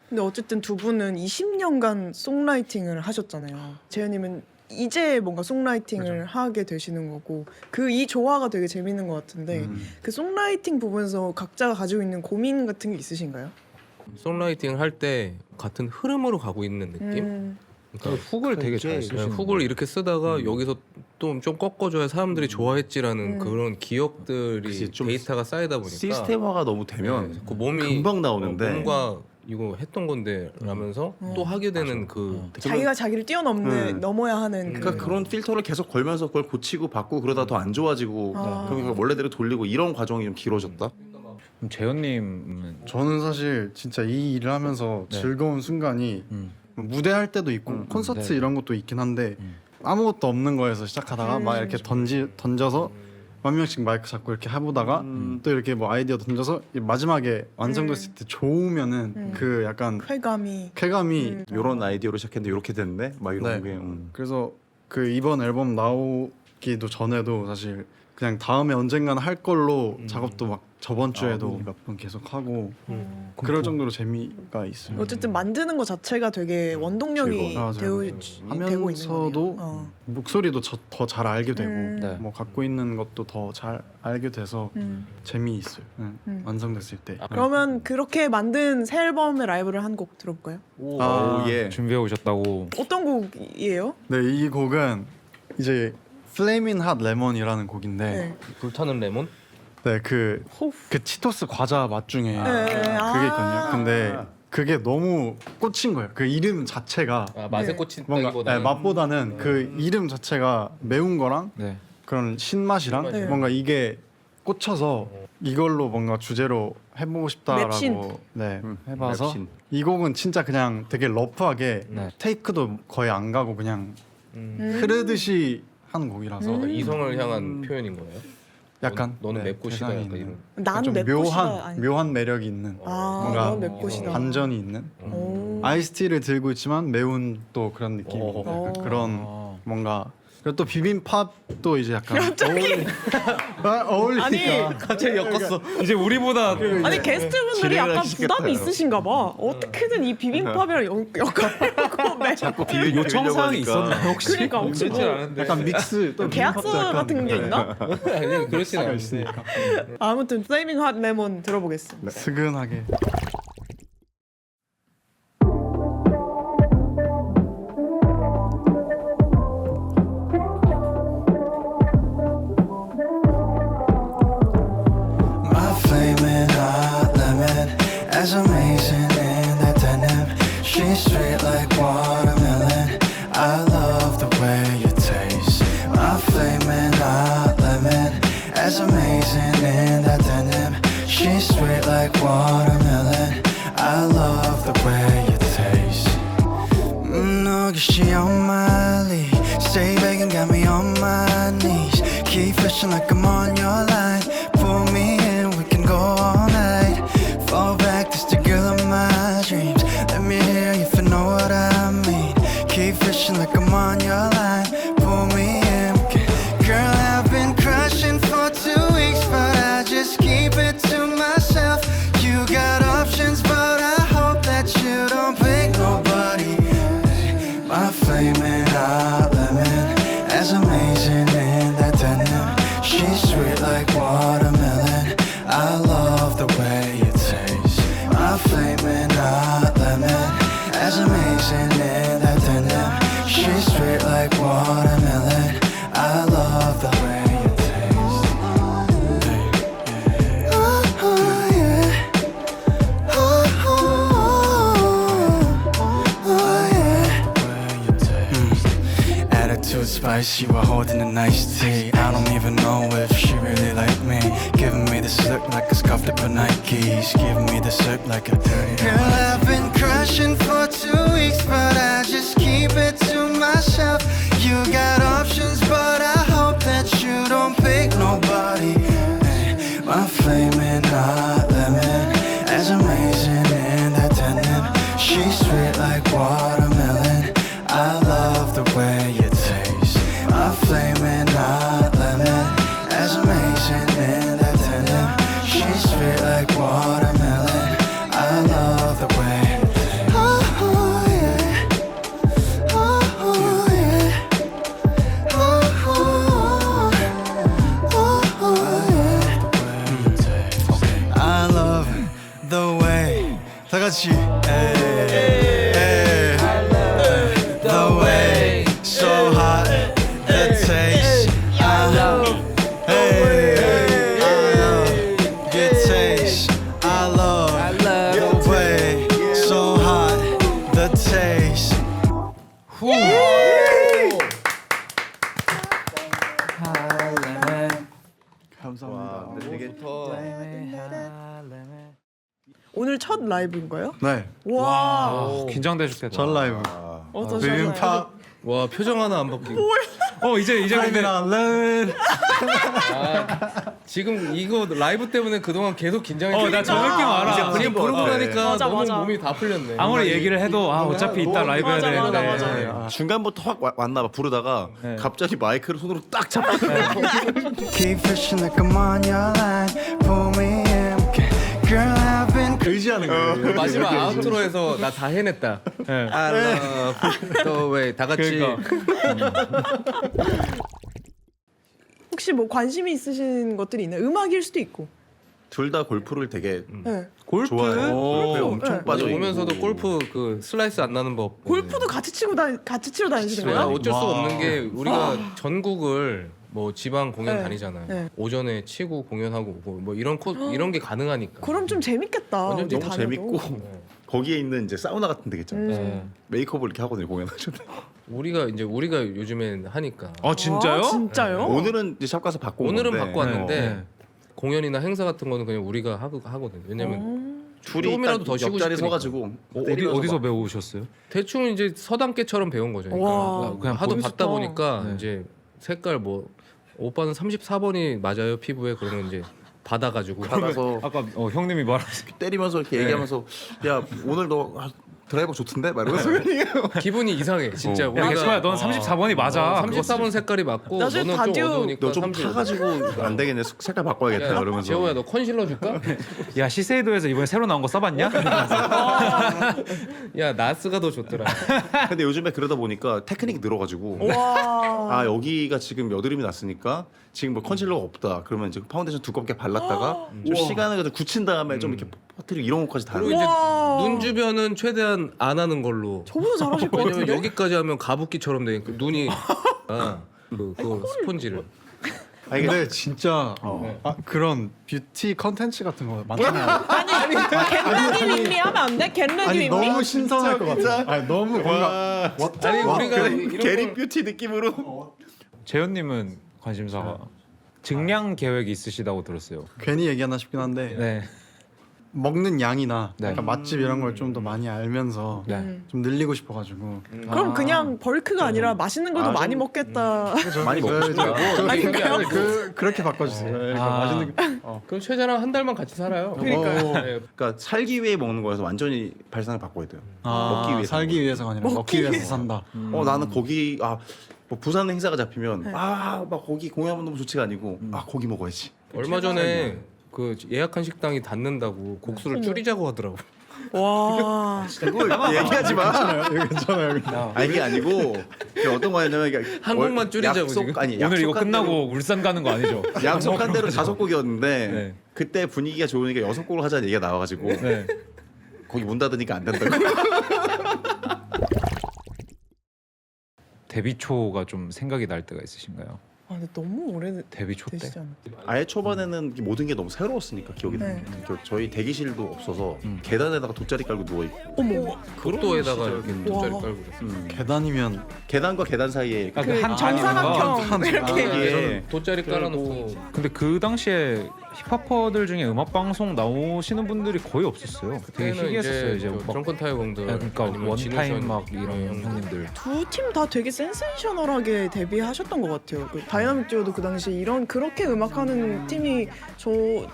근데 어쨌든 두 분은 20년간 송라이팅을 하셨잖아요. 재현님은 이제 뭔가 송라이팅을 하게 되시는 거고 그 이 조화가 되게 재밌는 것 같은데 그 송라이팅 부분에서 각자가 가지고 있는 고민 같은 게 있으신가요? 송라이팅을 할 때 같은 흐름으로 가고 있는 느낌? 그러니까 훅을 되게 잘 쓰시는 훅을 이렇게 쓰다가 여기서 또 좀 꺾어줘야 사람들이 좋아했지라는 그런 기억들이 그치, 좀 데이터가 쌓이다 보니까 시스템화가 너무 되면 그 몸이 금방 나오는데. 뭔가 이거 했던 건데 라면서 또 하게 되는 그 자기가 자기를 넘어야 하는 그러니까 그런 필터를 계속 걸면서 그걸 고치고 바꾸고 그러다 더 안 좋아지고 그럼 이걸 원래대로 돌리고 이런 과정이 좀 길어졌다. 그럼 재현님은 저는 사실 진짜 이 일을 하면서 즐거운 순간이 무대 할 때도 있고 콘서트 네. 이런 것도 있긴 한데 아무것도 없는 거에서 시작하다가 막 이렇게 던져서 한 명씩 마이크 잡고 이렇게 해보다가 또 이렇게 뭐 아이디어 던져서 마지막에 완성됐을 때 좋으면은 그 약간 쾌감이 이런 아이디어로 시작했는데 이렇게 됐네. 막 이런 네. 게. 그래서 그 이번 앨범 나오기도 전에도 사실 그냥 다음에 언젠가는 할 걸로 작업도 막 저번 주에도 몇 번 계속 하고 그럴 정도로 재미가 있어요. 어쨌든 만드는 것 자체가 되게 원동력이 되고 있는 하면서도 거네요. 목소리도 더 잘 알게 되고 네. 뭐 갖고 있는 것도 더 잘 알게 돼서 재미있어요. 완성됐을 때. 그러면 그렇게 만든 새 앨범의 라이브를 한 곡 들어볼까요? 예. 준비해 오셨다고. 어떤 곡이에요? 네, 이 곡은 이제 플레이밍 핫 레몬이라는 곡인데 네. 불타는 레몬? 네, 그 치토스 과자 맛 중에 네. 그게 있거든요. 근데 그게 너무 꽂힌 거예요. 그 이름 자체가 맛에 네. 뭔가 꽂힌다기보다는 맛보다는 그 이름 자체가 매운 거랑 네. 그런 신맛이랑 네. 뭔가 이게 꽂혀서 이걸로 뭔가 주제로 해보고 싶다라고 랩신. 네 해봐서 랩신. 이 곡은 진짜 그냥 되게 러프하게 네. 테이크도 거의 안 가고 그냥 흐르듯이 하는 곡이라서 이성을 향한 표현인 거예요? 약간 너는 네, 맵고시다 대상이 약간 있는. 이런. 나는 좀 맵고시다. 아니. 묘한 매력이 있는 아, 뭔가 넌 맵고시다. 반전이 있는 오. 아이스티를 들고 있지만 매운 또 그런 느낌 오. 그런 뭔가 그리고 또 비빔밥도 이제 약간 어울리니까 아니 갑자기 엮었어. 이제 우리보다 아니 게스트분들이 진행을 약간 하시겠다. 부담이 있으신가 봐. 어떻게든 이 비빔밥이랑 엮으려고 자꾸 비밀 요청 사항이 있었나요 혹시? 그러니까 혹시 뭐 약간 믹스 또 계약서 비빔밥도 약간 같은 게 있나? 아니 그렇진 않은데. 있으니까 아무튼 플레이밍 핫 레몬 들어보겠습니다. 스근하게 My flaming hot lemon, as amazing in that denim. She's sweet like watermelon. I love the way you taste. My flaming hot lemon, as amazing in that denim. She's sweet like watermelon. I love the way you taste. 너기시 on my lead. Stay begging, got me on my knees. Keep fishing like I'm on your line. Pull me in, we can go all night. Fall back, this the girl of my dreams. Let me hear you if you know what I mean. Keep fishing like I'm on your line. Pull me in, we can. Girl, I've been crushing for 2 weeks, but I just keep it to myself. You got options, but I hope that you don't pick nobody. My flaming hot lemon, as amazing in that denim. She's sweet like watermelon. I love the way you taste. My flaming hot lemon, as amazing in that denim. She's sweet like watermelon. I love the way you taste. Oh, yeah. Attitude spicy while holding a nice tea. I don't even know if she really like me. Giving me this look like a scuffed up Nikes. Giving me this look like a dirty. Girl, I've been crushing for 2 weeks, but I just keep it to myself. You got options, but I hope that you don't pick nobody. Hey, my flaming hot lemon, as amazing in that denim. She's sweet like watermelon. I love the way you taste. My flaming hot lemon, as amazing in that denim. She's sweet like watermelon. I love the way you taste. Oh, yeah. Oh, yeah. Oh, yeah. I love the way. 다 같이. The way, so hot, the taste. I love, hey, I love your taste. I love the way, so hot, the taste. 와, 근데 되게 오늘 첫 라이브인가요? 네 와. 긴장돼 죽겠다. 전 라이브 어떠셨나요? 비빔밥 와 표정 하나 안 바뀌고. 이제 근데 lemon 지금 이거 라이브 때문에 그동안 계속 긴장했어. 나 저 느낌 알아. 이제 그냥 부르고 나니까 맞아, 너무 맞아. 몸이 다 풀렸네. 아무리 얘기를 해도 어차피 이따 라이브 해야 맞아, 맞아, 되는데. 맞아. 중간부터 확 왔나 봐 부르다가 네. 갑자기 마이크를 손으로 딱 잡고 Keep fishing like I'm on your line. Pull me in. Girl, I've been 의지하는 거예요 마지막 아웃트로에서 나 다 해냈다. I love the way 다 같이. 혹시 뭐 관심이 있으신 것들이 있나요? 음악일 수도 있고. 둘 다 골프를 되게 네. 골프? 좋아해요. 골프에 엄청 네. 빠져 있고 오면서도 골프 그 슬라이스 안 나는 법. 골프도 같이 치러 다니시는 내가 거예요? 어쩔 수 없는 게 우리가 전국을 뭐 지방 공연 네. 다니잖아요. 네. 오전에 치고 공연하고 오고 뭐 이런 이런 게 가능하니까. 그럼 좀 재밌겠다. 완전 어디 너무 다녀도. 재밌고 거기에 있는 이제 사우나 같은 데 있잖아요. 네. 메이크업을 이렇게 하거든요 공연하실 때. 우리가 요즘엔 하니까. 진짜요? 아, 진짜요? 오늘은 이제 샵 가서 받고 온 오늘은 건데 받고 왔는데 네. 공연이나 행사 같은 거는 그냥 우리가 하거든요. 왜냐면 둘이 조금이라도 더 쉬고 옆자리 싶으니까. 서가지고 어디서 배우셨어요? 대충 이제 서당계처럼 배운 거죠. 그러니까 와, 그냥 하도 멋있다. 받다 보니까 네. 이제 색깔 뭐 오빠는 34번이 맞아요 피부에 그러면 이제 받아가지고 받아서 아까 형님이 말하신 때리면서 이렇게 얘기하면서 야 오늘 너 드라이버 좋던데? 막 이러면서 기분이 이상해 진짜. 야 우리가 백수야 넌 34번이 맞아. 34번 색깔이 맞고 나중에 너는 좀 다디오- 어두우니까 너 좀 35. 타가지고 안 되겠네 색깔 바꿔야겠다 야, 이러면서 재호야 너 컨실러 줄까? 야 시세이도에서 이번에 새로 나온 거 써봤냐? 야 나스가 더 좋더라. 근데 요즘에 그러다 보니까 테크닉이 늘어가지고 와. 아 여기가 지금 여드름이 났으니까 지금 뭐 컨실러가 없다 그러면 이제 파운데이션 두껍게 발랐다가 좀 시간을 가지고 굳힌 다음에 좀 이렇게 퍼뜨리고 이런 것까지 다 그리고 하는 이제 와. 눈 주변은 최대한 안 하는 걸로. 저보다 잘하실 것 왜냐면 같은데. 여기까지 하면 가부키처럼 되니까 눈이 그 스폰지를. 아니, 근데 진짜 그런 뷰티 컨텐츠 같은 거 많잖아요. 겟레디 윈미 하면 안 돼? 겟레디 아니 윈미? 너무 신선할 것 같아. 아니 너무 뭔가 아니 우리가 이런 게리 거- 뷰티 느낌으로 재현님은 관심사가 증량 계획이 있으시다고 들었어요. 괜히 얘기하나 싶긴 한데 네. 먹는 양이나 네. 약간 맛집 이런 걸 좀 더 많이 알면서 네. 좀 늘리고 싶어가지고 그럼 그냥 벌크가 아니라 맛있는 걸 더 아, 많이 좀- 먹겠다. 많이 먹고 아닌가요? 그렇게 바꿔주세요. 맛있는 거. 그럼 최대한 한 달만 같이 살아요. 그러니까요. 네. 그러니까 살기 위해 먹는 거여서 완전히 발상을 바꿔야 돼요. 먹기 위해서 살기 위해서가 아니라 먹기 위해서 산다. 나는 고기 뭐 부산 행사가 잡히면 막 고기 공연하면 너무 좋지가 아니고 고기 먹어야지. 얼마 전에 그 예약한 식당이 닫는다고 곡수를 줄이자고 하더라고. 와. 그걸 얘기하지 마. 괜찮아요. 아 이게 아니고 그 어떤 거였냐면 이게 한국만 줄이자고 약속, 지금? 아니 오늘 이거 약속한 끝나고 대로, 울산 가는 거 아니죠? 약속한 대로 5곡이었는데 네. 그때 분위기가 좋으니까 6곡을 하자는 얘기가 나와가지고 네. 거기 문 닫으니까 안 된다고. 데뷔 초가 좀 생각이 날 때가 있으신가요? 아, 근데 너무 데뷔 초 때? 오래되시잖아. 아예 초반에는 모든 게 너무 새로웠으니까 기억이 나요. 저희 대기실도 없어서 계단에다가 돗자리 깔고 누워 있고 어머. 복도에다가 이렇게 음. 돗자리 와. 깔고 그랬어. 계단이면 계단과 계단 사이에 아, 그 한 정사각형 이렇게. 이게 돗자리 깔아놓고 근데 그 당시에 힙합퍼들 중에 음악 방송 나오시는 분들이 거의 없었어요. 되게 그때는 희귀했었어요. 이제 막 드렁큰 타이어 공들 그러니까 아니면 원타임 진우션 막 이런 네, 형님들. 두 팀 다 되게 센세이셔널하게 데뷔하셨던 것 같아요. 그 다이나믹 듀오도 그 당시 이런 그렇게 음악하는 팀이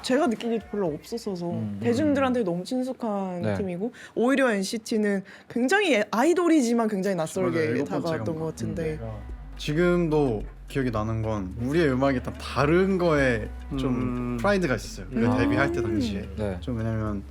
제가 느끼기 별로 없었어서 대중들한테 너무 친숙한 네. 팀이고 오히려 NCT는 굉장히 아이돌이지만 굉장히 낯설게 맞아요. 일곱 번째 다가왔던 건. 것 같은데 지금도 기억이 나는 건 우리의 음악이 다 다른 거에 좀 프라이드가 있었어요. 그 데뷔할 때 당시에 네. 좀 왜냐면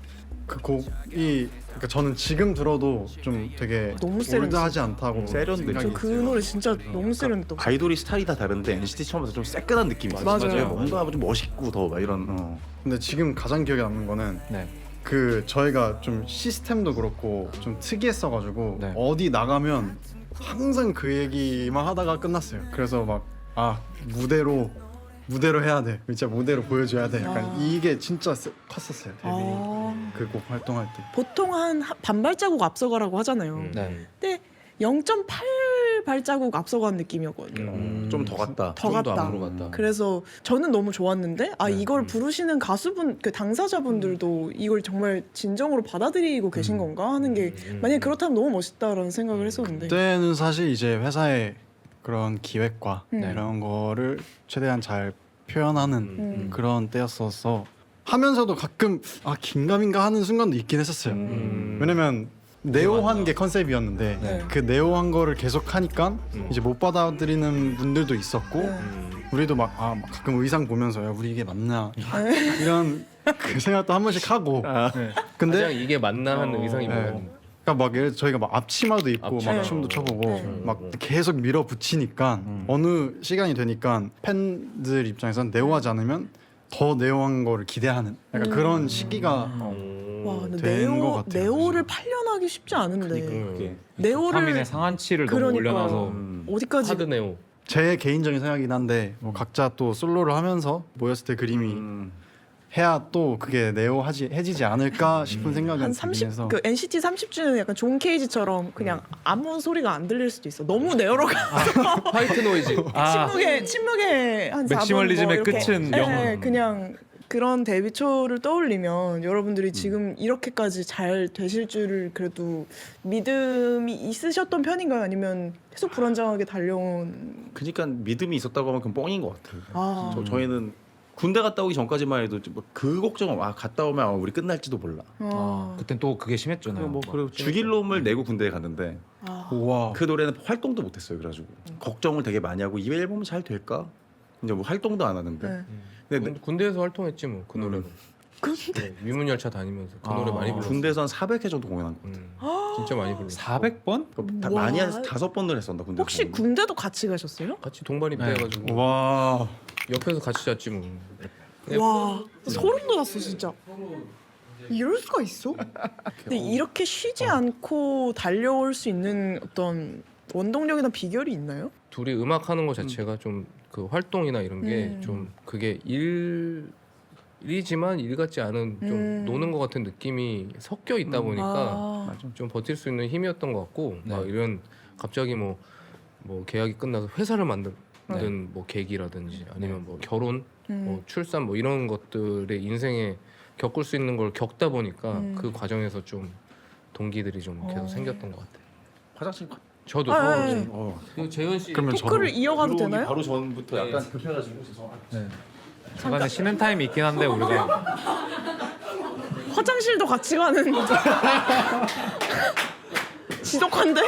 그 곡이 그러니까 저는 지금 들어도 좀 되게 너무 세련됐어요. 올드하지 않다고 세련돼. 생각이 저 그 있어요. 노래 진짜 너무 세련됐다. 아이돌이 스타일이 다 다른데 NCT 처음 와서 좀 새끈한 느낌이 있어요. 맞아요. 뭔가 좀 멋있고 더 막 이런. 근데 지금 가장 기억에 남는 거는 네. 그 저희가 좀 시스템도 그렇고 좀 특이했어가지고 네. 어디 나가면 항상 그 얘기만 하다가 끝났어요. 그래서 막 무대로 해야 돼. 진짜 무대로 보여줘야 돼. 약간 이게 진짜 컸었어요. 데뷔 아, 그 곡 활동할 때. 보통 한 반발자국 앞서가라고 하잖아요. 네. 근데 0.8 발자국 앞서간 느낌이었거든요. 좀 더 같다. 더 좀 더 같다. 앞으로 갔다. 그래서 저는 너무 좋았는데 이걸 부르시는 가수분 그 당사자분들도 이걸 정말 진정으로 받아들이고 계신 건가 하는 게 만약에 그렇다면 너무 멋있다라는 생각을 했었는데 그때는 사실 이제 회사의 그런 기획과 이런 거를 최대한 잘 표현하는 그런 때였어서 하면서도 가끔 긴가민가 하는 순간도 있긴 했었어요. 왜냐면 네오한 게 컨셉이었는데 네. 그 네오한 거를 계속 하니까 이제 못 받아들이는 분들도 있었고 우리도 막 가끔 의상 보면서 야 우리 이게 맞나 이런 그 생각도 한 번씩 하고 근데 가장 이게 맞나 하는 의상이 네. 뭐가 그러니까 막 예를 들어 저희가 막 앞치마도 입고 앞치마. 막 춤도 춰보고 막 계속 밀어붙이니까 어느 시간이 되니까 팬들 입장에선 네오하지 않으면 더 네오한 거를 기대하는 약간 그런 시기가 와, 근데 된 것 같아요, 네오를 8년 하기 쉽지 않은데 그게. 네오를 도파민의 상한치를 너무 그러니까. 올려놔서 어디까지 하드 네오. 제 개인적인 생각이긴 한데 뭐 각자 또 솔로를 하면서 모였을 때 그림이 해야 또 그게 해지지 않을까 싶은 생각은 한 들긴 30, 해서 그 NCT 30주년 약간 존 케이지처럼 그냥 아무 소리가 안 들릴 수도 있어. 너무 네오로 화이트 노이즈. 침묵의 한 4분 맥시멀리즘의 뭐 이렇게. 끝은 네, 영. 그냥 그런 데뷔 초를 떠올리면 여러분들이 지금 이렇게까지 잘 되실 줄을 그래도 믿음이 있으셨던 편인가요? 아니면 계속 불안정하게 달려온? 그러니까 믿음이 있었다고 하면 그건 뻥인 것 같아요. 아, 저희는 군대 갔다 오기 전까지만 해도 그 걱정, 갔다 오면 우리 끝날지도 몰라. 그땐 또 그게 심했잖아요. 그리고 죽일 놈을 내고 군대에 갔는데 우와. 그 노래는 활동도 못했어요. 그래가지고 걱정을 되게 많이 하고 이 앨범은 잘 될까? 이제 뭐 활동도 안 하는데. 네. 근데 군대에서 활동했지 뭐 그 노래로. 네, 위문열차 다니면서 그 노래 많이 불렀어. 군대에서 한 400회 정도 공연한 거. 진짜 많이 불렀어. 400번? 와. 많이 한 5번을 했었나 군대. 혹시 군대도 같이 가셨어요? 같이 동반 입대해가지고 와. 옆에서 같이 잤지 뭐. 와, 소름 돋았어 진짜. 이럴 수가 있어? 근데 이렇게 쉬지 않고 달려올 수 있는 어떤 원동력이나 비결이 있나요? 둘이 음악 하는 것 자체가 좀 그 활동이나 이런 게 좀 그게 일이지만 일 같지 않은 좀 노는 것 같은 느낌이 섞여 있다 보니까 좀 버틸 수 있는 힘이었던 것 같고 막 이런 갑자기 뭐 계약이 끝나서 회사를 만든 뭐 계기라든지 아니면 뭐 결혼, 뭐 출산 뭐 이런 것들의 인생에 겪을 수 있는 걸 겪다 보니까 그 과정에서 좀 동기들이 좀 계속 생겼던 것 같아요. 화장실 저도 네. 그 재현 씨 그러면 토크를 이어가도 들어오기 되나요? 바로 전부터 약간 급해가지고 죄송합니다. 잠깐의 쉬는 타임이 있긴 한데 우리가 화장실도 같이 가는 지독한데?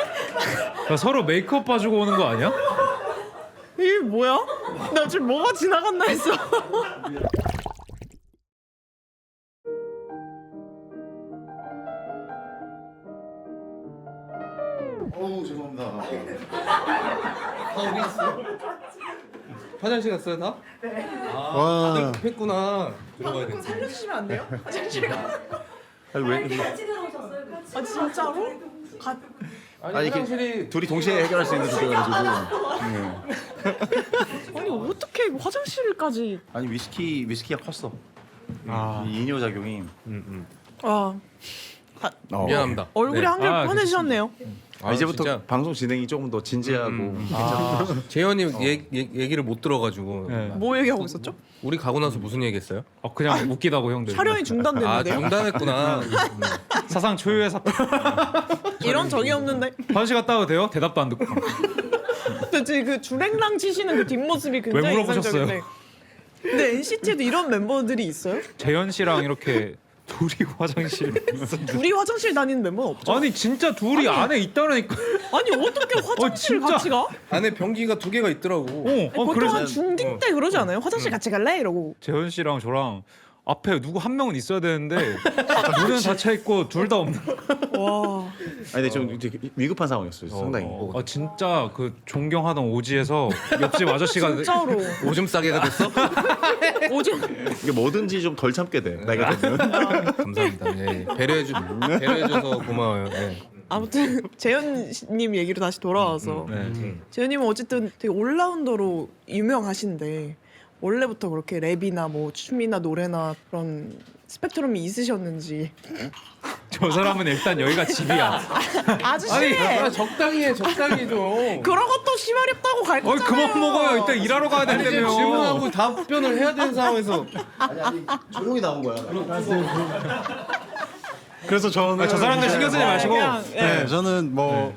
서로 메이크업 봐주고 오는 거 아니야? 이게 뭐야? 나 지금 뭐가 지나갔나 했어. 어우 죄송합니다. 화장실 갔어요 다? 와. 급했구나. 들어가야 돼. 살려주시면 안 돼요? 화장실 가. 아니 왜? 아 진짜로? 가... 아니 이게 둘이 동시에 해결할 수 있는 주제여가지고. 아니 어떻게 화장실까지? 아니 위스키가 컸어. 이 이뇨 작용이. 아 미안합니다. 얼굴이 네. 한결 뻔해지셨네요. 이제부터 진짜. 방송 진행이 조금 더 진지하고. 재현이 얘기를 못 들어가지고 뭐 얘기하고 있었죠? 우리 가고 나서 무슨 얘기했어요? 그냥 웃기다고 형들. 촬영이 중단됐는데요? 중단했구나. 사상 초유의 사건. 이런 적이 없는데. 화장실 갔다 와도 돼요? 대답도 안 듣고. 근데 그 주랭랑 치시는 그 뒷모습이 굉장히 왜 물어보셨어요? 인상적인데. 근데 NCT에도 이런 멤버들이 있어요? 재현 씨랑 이렇게 둘이 화장실. 둘이 화장실 다니는 멤버는 없죠? 아니 진짜 둘이 안에 있다라니까. 아니 어떻게 화장실 진짜? 같이 가? 안에 변기가 2개가 있더라고. 보통 그래서 한 중딩 때 그러지 않아요? 화장실 같이 갈래? 이러고. 재현 씨랑 저랑 앞에 누구 한 명은 있어야 되는데 문은 닫혀 있고 둘 다 없는. 와. 아니 근데 좀 되게 위급한 상황이었어요. 상당히. 진짜 그 존경하던 오지에서 옆집 아저씨가 진짜로. 오줌 싸개가 됐어? 오줌. 이게 뭐든지 좀 덜 참게 돼. 나이가 되면. 감사합니다. 네. 배려해줘서 고마워요. 네. 아무튼 재현님 얘기로 다시 돌아와서 네. 재현님은 어쨌든 되게 올라운더로 유명하신데 원래부터 그렇게 랩이나 뭐 춤이나 노래나 그런 스펙트럼이 있으셨는지. 저 사람은 일단 여기가 집이야. 아저씨 적당히 해, 적당히 좀. 그런 것도 심하렵다고 갈 거잖아요. 그만 먹어요. 일단 일하러 가야 아니, 된다며. 지금 질문하고 답변을 해야 되는 상황에서 아니 조용히 나온 거야. 그래서 저는 저 사람들 신경 쓰지 마시고. 그냥, 예. 네, 저는 뭐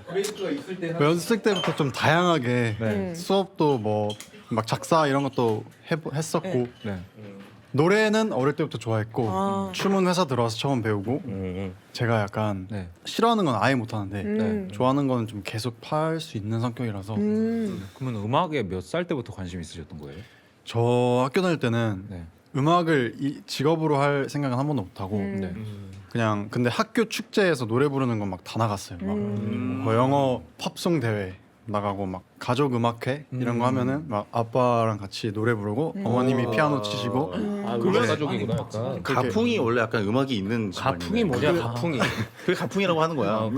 연습생 때부터 좀 다양하게 네. 수업도 뭐 막 작사 이런 것도 했었고 네. 노래는 어릴 때부터 좋아했고 아. 춤은 회사 들어와서 처음 배우고 제가 약간 네. 싫어하는 건 아예 못하는데 좋아하는 거는 좀 계속 팔 수 있는 성격이라서 그러면 음악에 몇 살 때부터 관심 있으셨던 거예요? 저 학교 다닐 때는 네. 음악을 직업으로 할 생각은 한 번도 못하고 네. 그냥 근데 학교 축제에서 노래 부르는 건 막 다 나갔어요. 막 뭐 영어 팝송 대회 나가고 막 가족 음악회 이런 거 하면은 막 아빠랑 같이 노래 부르고 어머님이 피아노 치시고 음악 가족이구나 약간. 가풍이 원래 약간 음악이 있는 가풍이 집안인데. 뭐냐 가풍이. 그게 가풍이라고 하는 거야.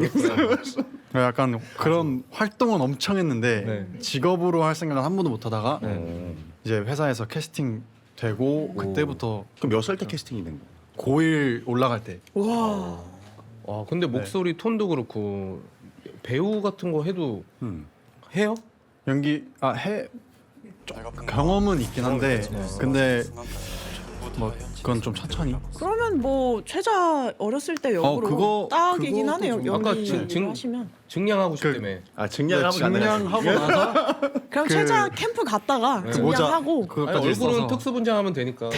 약간 그런 활동은 엄청 했는데 직업으로 할 생각은 한 번도 못 하다가 이제 회사에서 캐스팅 되고 그때부터 그럼 몇 살 때 캐스팅이 된 거야? 고1 올라갈 때 와. 와 근데 목소리 톤도 그렇고 배우 같은 거 해도 해요? 연기 경험은 있긴 한데 근데 뭐 그건 좀 천천히. 그러면 뭐 최자 어렸을 때 역으로 그거- 딱이긴 그거도 하네요. 좀- 아까 연기를 하시면. 증량하고 싶다며. 증량하면 가능하지. 증량하고 나서 그럼 최자 캠프 갔다가 증량하고 아니, 그것까지 얼굴은 써서 특수 분장하면 되니까.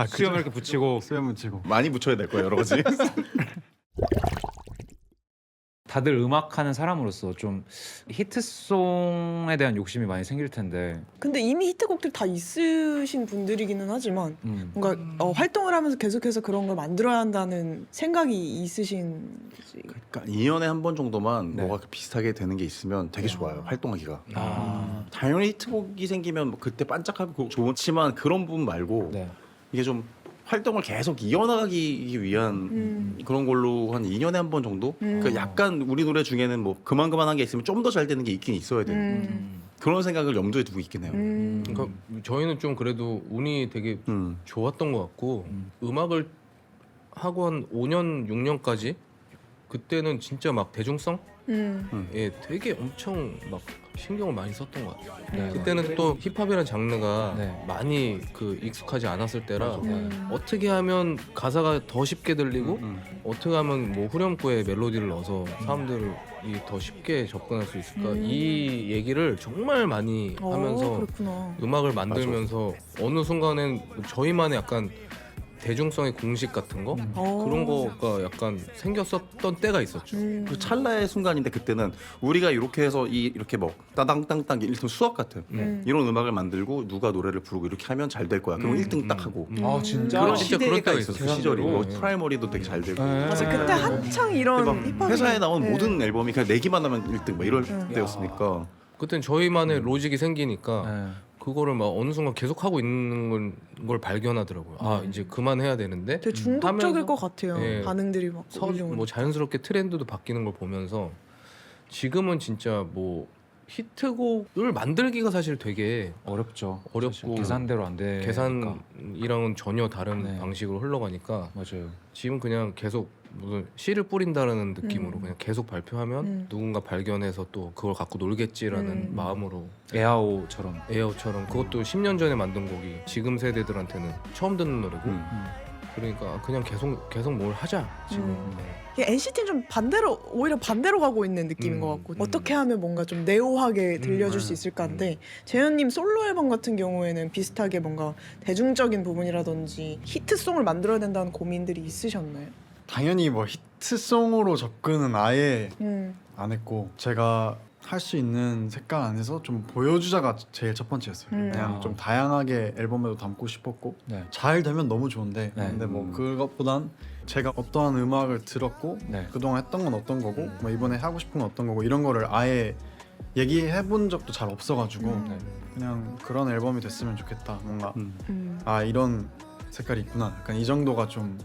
수염 이렇게 붙이고 수염 묻히고. 많이 붙여야 될 거예요 여러 가지. 다들 음악하는 사람으로서 좀 히트송에 대한 욕심이 많이 생길 텐데 근데 이미 히트곡들 다 있으신 분들이기는 하지만 뭔가 활동을 하면서 계속해서 그런 걸 만들어야 한다는 생각이 있으신지. 그러니까 2년에 한 번 정도만 네. 뭐가 비슷하게 되는 게 있으면 되게 좋아요. 활동하기가. 아, 당연히 히트곡이 생기면 뭐 그때 반짝하고 좋지만 그런 부분 말고 네. 이게 좀 활동을 계속 이어나가기 위한 그런 걸로 한 2년에 한 번 정도? 그러니까 약간 우리 노래 중에는 뭐 그만한 게 있으면 좀 더 잘 되는 게 있긴 있어야 돼요. 그런 생각을 염두에 두고 있긴 해요. 그러니까 저희는 좀 그래도 운이 되게 좋았던 것 같고 음악을 하고 한 5년 6년까지 그때는 진짜 막 대중성 예, 되게 엄청 막 신경을 많이 썼던 것 같아요. 네. 그때는 또 힙합이라는 장르가 네. 많이 그 익숙하지 않았을 때라 어떻게 하면 가사가 더 쉽게 들리고 어떻게 하면 뭐 후렴구에 멜로디를 넣어서 사람들이 더 쉽게 접근할 수 있을까 이 얘기를 정말 많이 하면서 그렇구나. 음악을 만들면서 어느 순간엔 저희만의 약간 대중성의 공식 같은 거 그런 거가 약간 생겼었던 때가 있었죠. 그 찰나의 순간인데 그때는 우리가 이렇게 해서 이렇게 뭐 따당땅땅 일단 수학 같은 이런 음악을 만들고 누가 노래를 부르고 이렇게 하면 잘 될 거야. 그럼 1등 딱 하고 아 진짜 그런 진짜 시대가 그런 때가 있었어. 그 있었어요. 시절이 뭐 네. 프라이머리도 되게 잘 되고 맞아, 그때 한창 이런 막 힙합이 회사에 나온 네. 모든 앨범이 그냥 내기만 하면 1등 막 이럴 때였으니까 그때는 저희만의 로직이 생기니까 네. 그거를 막 어느 순간 계속 하고 있는 걸 발견하더라고요. 아 이제 그만해야 되는데 되게 중독적일 하면서- 것 같아요. 예. 반응들이 막 뭐 자연스럽게 트렌드도 바뀌는 걸 보면서 지금은 진짜 뭐 히트곡을 만들기가 사실 되게 어렵죠. 어렵고 사실 계산대로 안 돼. 계산이랑은 전혀 다른 네. 방식으로 흘러가니까 맞아요. 지금 그냥 계속 무슨 씨를 뿌린다라는 느낌으로 그냥 계속 발표하면 누군가 발견해서 또 그걸 갖고 놀겠지라는 마음으로 에아오처럼. 에어처럼 그것도 10년 전에 만든 곡이 지금 세대들한테는 처음 듣는 노래고 그러니까 그냥 계속 뭘 하자 지금. NCT는 좀 반대로 오히려 반대로 가고 있는 느낌인 것 같고 어떻게 하면 뭔가 좀 네오하게 들려줄 수 있을까인데 재현님 솔로 앨범 같은 경우에는 비슷하게 뭔가 대중적인 부분이라든지 히트송을 만들어야 된다는 고민들이 있으셨나요? 당연히 뭐 히트송으로 접근은 아예 안 했고 제가 할 수 있는 색깔 안에서 좀 보여주자가 제일 첫 번째였어요. 그냥 좀 다양하게 앨범에도 담고 싶었고 네. 잘 되면 너무 좋은데 네. 근데 뭐 그것보단 제가 어떠한 음악을 들었고 네. 그동안 했던 건 어떤 거고 뭐 이번에 하고 싶은 건 어떤 거고 이런 거를 아예 얘기해 본 적도 잘 없어가지고 그냥 그런 앨범이 됐으면 좋겠다. 뭔가 아 이런 색깔이 있구나. 약간 이 정도가 좀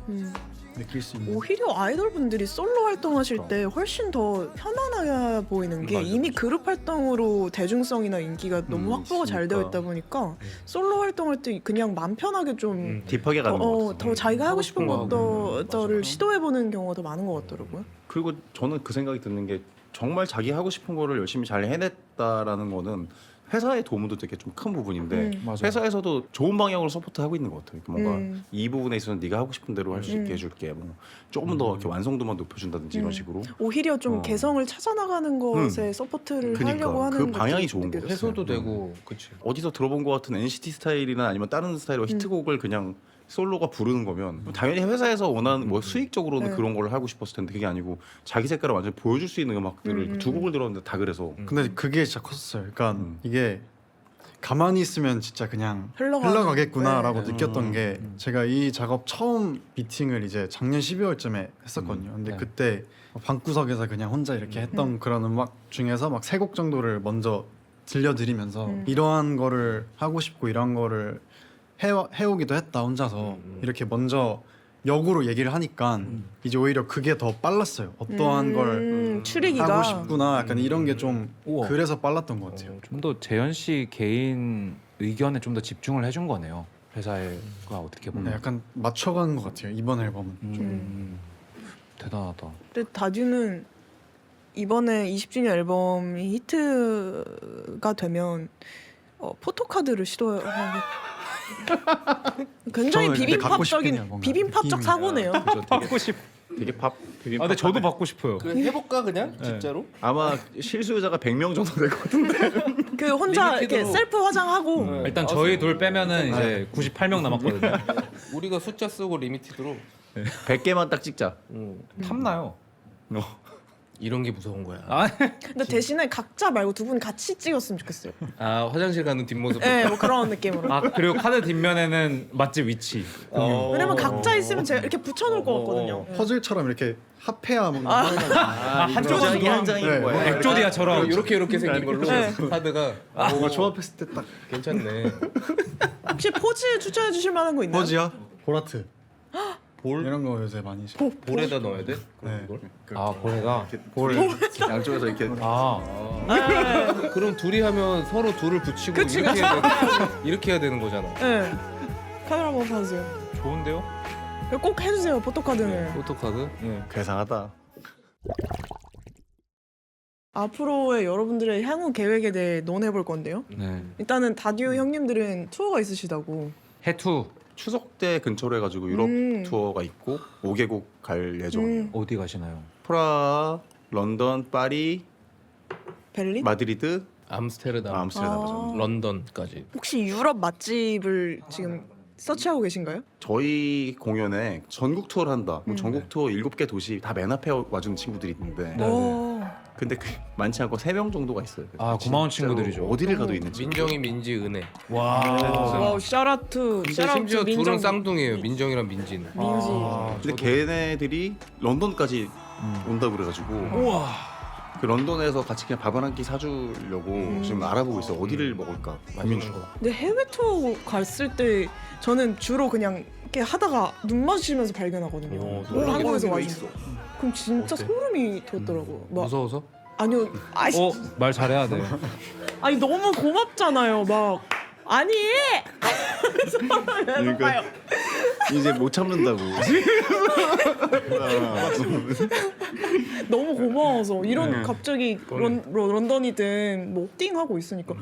느낄 수 있는. 오히려 아이돌 분들이 솔로 활동하실 때 훨씬 더 편안해 보이는 게 이미 그룹 활동으로 대중성이나 인기가 너무 확보가 잘 되어 있다 보니까 솔로 활동할 때 그냥 맘 편하게 좀 딥하게 가는 것 같아요. 더 자기가 하고 싶은 하고 싶은 거 것들을 시도해보는 경우가 더 많은 것 같더라고요. 그리고 저는 그 생각이 드는 게 정말 자기 하고 싶은 거를 열심히 잘 해냈다라는 거는 회사의 도움도 되게 좀 큰 부분인데 맞아요. 회사에서도 좋은 방향으로 서포트하고 있는 것 같아요. 뭔가 이 부분에 있어서는 네가 하고 싶은 대로 할 수 있게 해줄게. 뭐 조금 더 이렇게 완성도만 높여준다든지 이런 식으로. 오히려 좀 개성을 찾아나가는 것에 서포트를 그러니까, 하려고 하는 그 것도 방향이 좋은 느껴졌어요. 해소도 되고 그치. 어디서 들어본 것 같은 NCT 스타일이나 아니면 다른 스타일의 히트곡을 그냥 솔로가 부르는 거면 당연히 회사에서 원하는 뭐 수익적으로는 그런 걸 하고 싶었을 텐데 그게 아니고 자기 색깔을 완전 히 보여줄 수 있는 음악들을 두 곡을 들었는데 다 그래서 근데 그게 진짜 컸었어요. 그러니까 이게 가만히 있으면 진짜 그냥 흘러가겠구나라고 느꼈던 게 제가 이 작업 처음 미팅을 이제 작년 12월쯤에 했었거든요. 근데 네. 그때 방구석에서 그냥 혼자 이렇게 했던 그런 음악 중에서 막 3곡 정도를 먼저 들려드리면서 이러한 거를 하고 싶고 이런 거를 해오기도 했다 혼자서 이렇게 먼저 역으로 얘기를 하니까 이제 오히려 그게 더 빨랐어요. 어떠한 걸 추리기가 하고 싶구나 약간 이런 게 좀 우와. 그래서 빨랐던 것 같아요. 좀 더 재현 씨 개인 의견에 좀 더 집중을 해준 거네요. 회사가 어떻게 보면. 네, 약간 맞춰가는 것 같아요. 이번 앨범은 대단하다. 근데 다듀는 이번에 20주년 앨범이 히트가 되면 포토카드를 시도하게 굉장히 저는 근데 갖고 싶긴 해요, 비빔밥적인 뭔가. 비빔밥적 느낌이. 사고네요. 받고 싶. 되게 밥 비빔밥. 아 근데 저도 받고 싶어요. 그 해볼까 그냥 진짜로? 아마 실수요자가 100명 정도 될 것 같은데. 그 혼자 이렇게 리미티드로. 셀프 화장하고 일단 저희 둘 빼면은 이제 98명 남았거든요. 우리가 숫자 쓰고 리미티드로 100개만 딱 찍자. 탐나요. 이런 게 무서운 거야. 아 근데 대신에 각자 말고 두 분 같이 찍었으면 좋겠어요. 아 화장실 가는 뒷모습. 네, 뭐 그런 느낌으로. 아 그리고 카드 뒷면에는 맛집 위치. 왜냐면 각자 있으면 제가 이렇게 붙여놓을 것 같거든요. 퍼즐처럼 이렇게 합해야 뭐 한쪽 장이 한 장인 네, 거야. 액조디아처럼 이렇게 생긴 걸로 네. 카드가 뭔가 조합했을 때 딱 괜찮네. 혹시 포즈 추천해 주실 만한 거 있나요? 퍼즈야 보라트 볼 이런 거 요새 많이 볼에다 넣어야 돼? 네. 그걸? 아 고래가. 양쪽에서 이렇게 아 그럼 둘이 하면 서로 둘을 붙이고 그치, 이렇게 해야 되는 거잖아. 네. 카메라 한번 봐주세요. 좋은데요? 꼭 해주세요 포토카드는. 포토카드? 괴상하다. 앞으로의 여러분들의 향후 계획에 대해 논해볼 건데요. 네. 일단은 다듀 형님들은 투어가 있으시다고. 해투 추석 때 근처로 해가지고 유럽 투어가 있고 5개국 갈 예정이에요. 어디 가시나요? 프라하, 런던, 파리, 베를린? 마드리드, 암스테르담, 암스테르담. 런던까지. 혹시 유럽 맛집을 지금 서치하고 계신가요? 저희 공연에 전국 투어를 한다. 뭐 전국 투어 7개 도시 다 맨 앞에 와주는 친구들이 있는데 오. 근데 많지 않고 3명 정도가 있어요. 아, 고마운 진짜로 친구들이죠. 어디를 가도 있는 친구. 민정이, 민지, 은혜. 와우 샤라투. 근데 심지어 둘은 쌍둥이에요. 민정이랑 민지는. 민지. 근데 걔네들이 런던까지 온다 그래가지고 그 런던에서 같이 그냥 밥 한 끼 사주려고 지금 알아보고 있어. 어디를 먹을까 고민 중. 근데 해외 투어 갔을 때 저는 주로 그냥 이렇게 하다가 눈 마주치면서 발견하거든요. 한국에서 와있 그럼 진짜 어때? 소름이 돋더라고. 막 무서워서? 아니요, 아씨, 말 잘해야 돼. 아니 너무 고맙잖아요. 막 아니 그러니까 이제 못 참는다고. 너무 고마워서 이런 갑자기 런던이든 뭐 띵하고 있으니까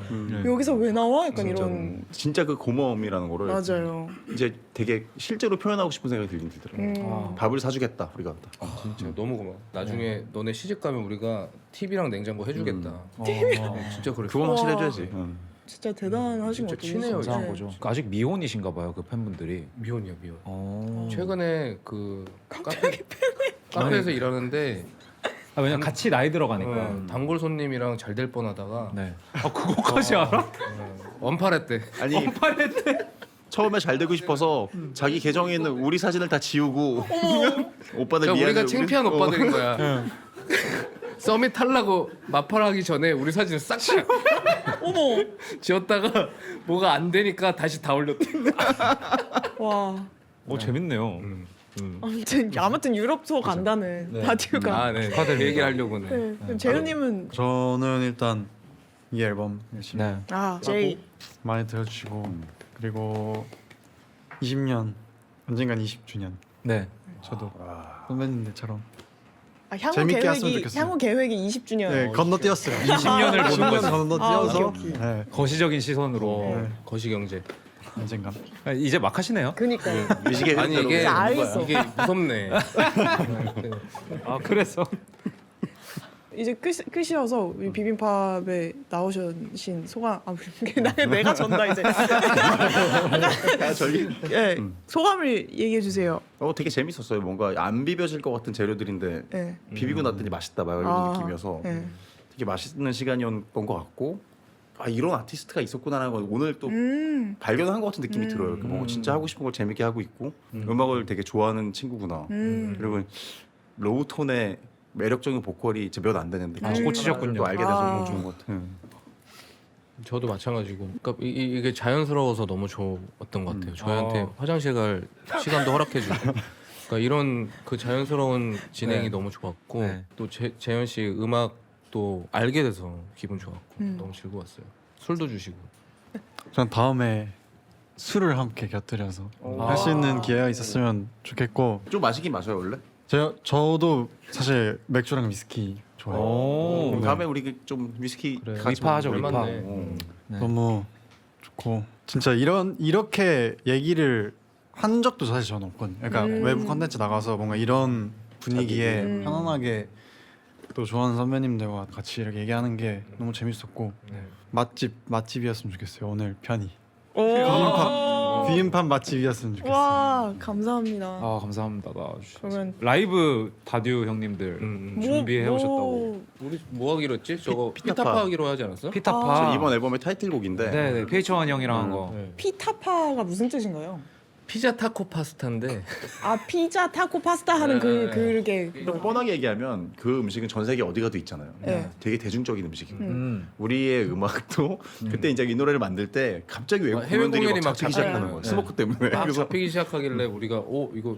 여기서 왜 나와? 약간 이런. 진짜 그 고마움이라는 거를 맞아요. 이제 되게 실제로 표현하고 싶은 생각이 들긴 들더라고요. 밥을 사주겠다 우리가. 진짜 너무 고마워. 나중에 너네 시집 가면 우리가 TV랑 냉장고 해주겠다. 진짜 그래. 그건 확실히 해줘야지. 진짜 대단하신 것 같아요. 친해요, 감사한 네. 거죠. 아직 미혼이신가 봐요 그 팬분들이. 미혼이야 미혼. 어. 최근에 그 카페에서 일하는데 아, 왜냐면 같이 나이 들어가니까. 단골 손님이랑 잘 될 뻔하다가 네. 아 그거까지 알아? 원팔했대. 아니 처음에 잘 되고 싶어서 자기 계정에 있는 우리 사진을 다 지우고 오빠들 그러니까 미안해. 우리가 창피한 오빠들인 거야. 썸이 탈라고 마팔하기 전에 우리 사진을 싹 어머, 지웠다가 뭐가 안 되니까 다시 다 올렸대. 와. 오 재밌네요. 아무튼 유럽 투어 간다는 다듀가. 아, 네. 그 얘기 하려고는. 네. 그럼 재현님은 저는 일단 이 앨범 열심히 네. 제이. 많이 들어주시고 그리고 20년 언젠간 20주년 네. 저도 선배님들처럼 향후 재밌게 했으면 계획이 좋겠어요. 향후 계획이 20주년. 네 건너뛰었어요. 20년을 보는 거죠. 건너뛰어서 오케이. 네, 거시적인 시선으로. 네. 거시경제. 언젠간 아, 이제 막 하시네요. 그니까요. 뮤직의 아니 흐름대로 이게 이제 알겠어. 이게 무섭네. 아 그래서. 이제 끝이어서 우리 비빔밥에 나오신 소감. 내가 전다 이제. 저기 예, 소감을 얘기해 주세요. 되게 재밌었어요. 뭔가 안 비벼질 것 같은 재료들인데 예. 비비고 났더니 맛있다 막 이런 아, 느낌이어서 예. 되게 맛있는 시간이었던 것 같고 이런 아티스트가 있었구나라는 걸 오늘 또 발견한 것 같은 느낌이 들어요. 뭔가 진짜 하고 싶은 걸 재밌게 하고 있고 음악을 되게 좋아하는 친구구나. 그리고 로우톤의 매력적인 보컬이 몇 안 되는데 꽂히셨군요. 또 알게 돼서 너무 좋은 것 같아요. 저도 마찬가지고. 그러니까 이게 자연스러워서 너무 좋았던 것 같아요. 저희한테 화장실 갈 시간도 허락해주고. 그러니까 이런 그 자연스러운 진행이 너무 좋았고 네. 또 재현 씨 음악도 알게 돼서 기분 좋았고 너무 즐거웠어요. 술도 주시고. 전 다음에 술을 함께 곁들여서 할 수 있는 기회가 있었으면 좋겠고 좀 마시긴 마셔요 원래. 저도 사실 맥주랑 위스키 좋아해요. 그럼 다음에 우리 좀 위스키 그래. 같이 위파하죠, 먹으면 위파. 맞네. 너무 좋고 진짜 이렇게 얘기를 한 적도 사실 저는 없거든요. 그러니까 외부 컨텐츠 나가서 뭔가 이런 분위기에 편안하게 또 좋아하는 선배님들과 같이 이렇게 얘기하는 게 너무 재밌었고 맛집이었으면 좋겠어요. 오늘 편이 비빔밥 맛집이었으면 좋겠어요. 와 감사합니다. 아 감사합니다. 그러면 라이브 다듀 형님들 준비해 오셨다고. 우리 뭐 하기로 했지? 저거 피타파. 피타파 하기로 하지 않았어? 피타파. 이번 앨범의 타이틀곡인데 네네 페이처원 형이랑 한 거. 피타파가 무슨 뜻인가요? 피자 타코 파스타인데 아 피자 타코 파스타 하는 그게 좀 뻔하게 얘기하면 그 음식은 전 세계 어디 가도 있잖아요. 네. 되게 대중적인 음식이고 우리의 음악도 그때 이제 이 노래를 만들 때 갑자기 외국 해외 공연들이 공연이 막 막 잡히기 시작하는 거예요. 네. 스모크 때문에. 막 그래서 잡히기 시작하길래 우리가 이거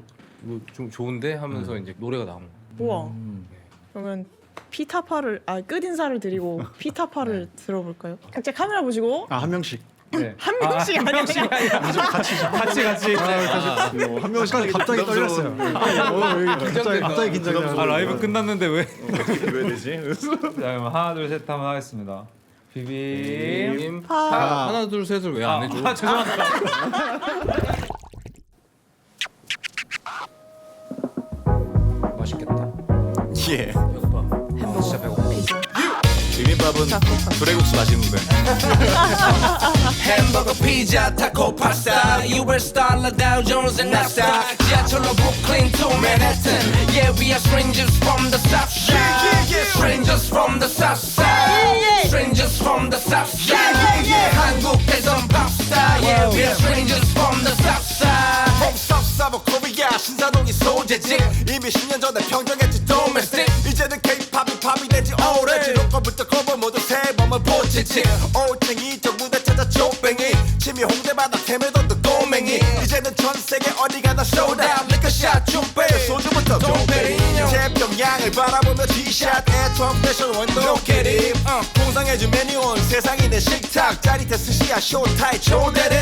좀 좋은데 하면서 이제 노래가 나온 거야. 우와. 그러면 피타파를 끝인사를 드리고 피타파를 들어볼까요? 각자 카메라 보시고 한 명씩. 네. 한 명씩 아니라 같이. 한 명씩 갑자기 떨렸어요. 갑자기 긴장돼요. 아 라이브 끝났는데 왜? 왜 되지? 자 그럼 하나 둘 셋 하면 하겠습니다. 비빔. 하나 둘 셋을 왜 안 해줘? 죄송합니다. 맛있겠다. 예. 진짜 배고파. 비빔밥은 불에국수 맛있는데. 햄버거 피자 타코 파스타 US 달러 Dow Jones and Nasdaq 지하철로 브루클린 to Manhattan Yeah we are strangers from the south side Strangers from the south side Strangers from the south side 한국에선 팝스타 Yeah we are strangers from the south side From south side of Korea 신사동이 소재지 이미 10년 전에 평정했지 domestic 이제는 K-팝이 팝이 되지 오래지 로커부터 커버 모두 새 몸을 보치지 올챙이 저 무대 찾아 족뱅이 침이 홍대바다 태매던도 꼬맹이 이제는 전 세계 어디 가나 showdown 리커샷 준비 소주부터 동배리 인형 태평양을 바라보며 티샷 애트럼 패션 원도 노게림 풍성해진 메뉴온 세상이 내 식탁 짜릿해 스시야 쇼타이 초대림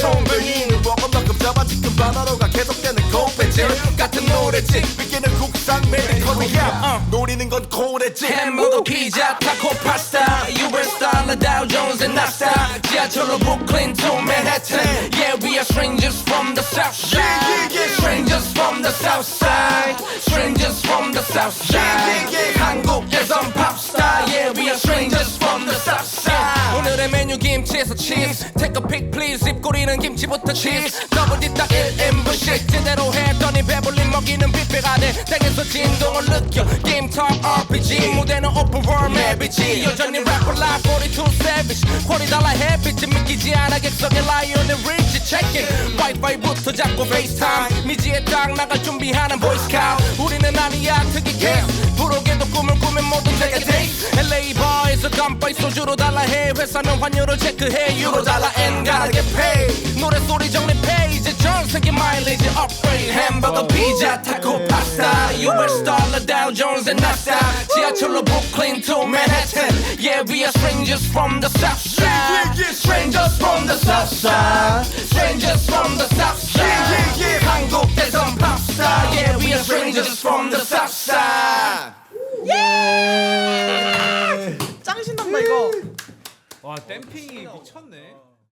송병이는 먹음만큼 잡아치킨 바나로가 계속되는 고배질 같은 노래지 비기는 국산 메이드 코리아 노리는 건 고래지 햄버거 피자 타코 파스타 US 달러 Dow Jones and Nasdaq 지하철로 브루클린 to Manhattan Yeah we are strangers from the south side Strangers from the south side Strangers from the south side 한국에선 팝스타 Yeah we are strangers from the south side 오늘의 메뉴 김치에서 치즈 Take a pic please 입꼬리는 김치부터 치즈 더블 뒷다 1인분씩 제대로 했더니 배불리 먹이는 뷔페가 돼 땅에서 진동을 느껴 게임 탑 RPG 무대는 오픈 월 맵이지 여전히 래퍼 라이프 42 savage 콜이 달라 햇빛이 믿기지 않아 객석의 라이온의 리치 체킹 와이파이부터 잡고 페이스타임 미지의 땅 나갈 준비하는 보이스카우트 우리는 아니야 특이 케이스 부르게도 꿈을 꾸면 모든 내게 테이스 LA 바에서 깜빡이 소주로 달라 해 회사는 환율을 체크해 유로 달러 and gotta get paid 노래소리 정립해 이제 전 세계 마일리지 업그레이드 햄버거 피자 타코 파스타 US 달러 Dow Jones and Nasdaq 지하철로 브루클린 to Manhattan Yeah we are strangers from the south side Strangers from the south side Strangers from the south side 한국에선 팝스타 Yeah we are strangers from the south side 짱 신난다 이거. 와 댐핑이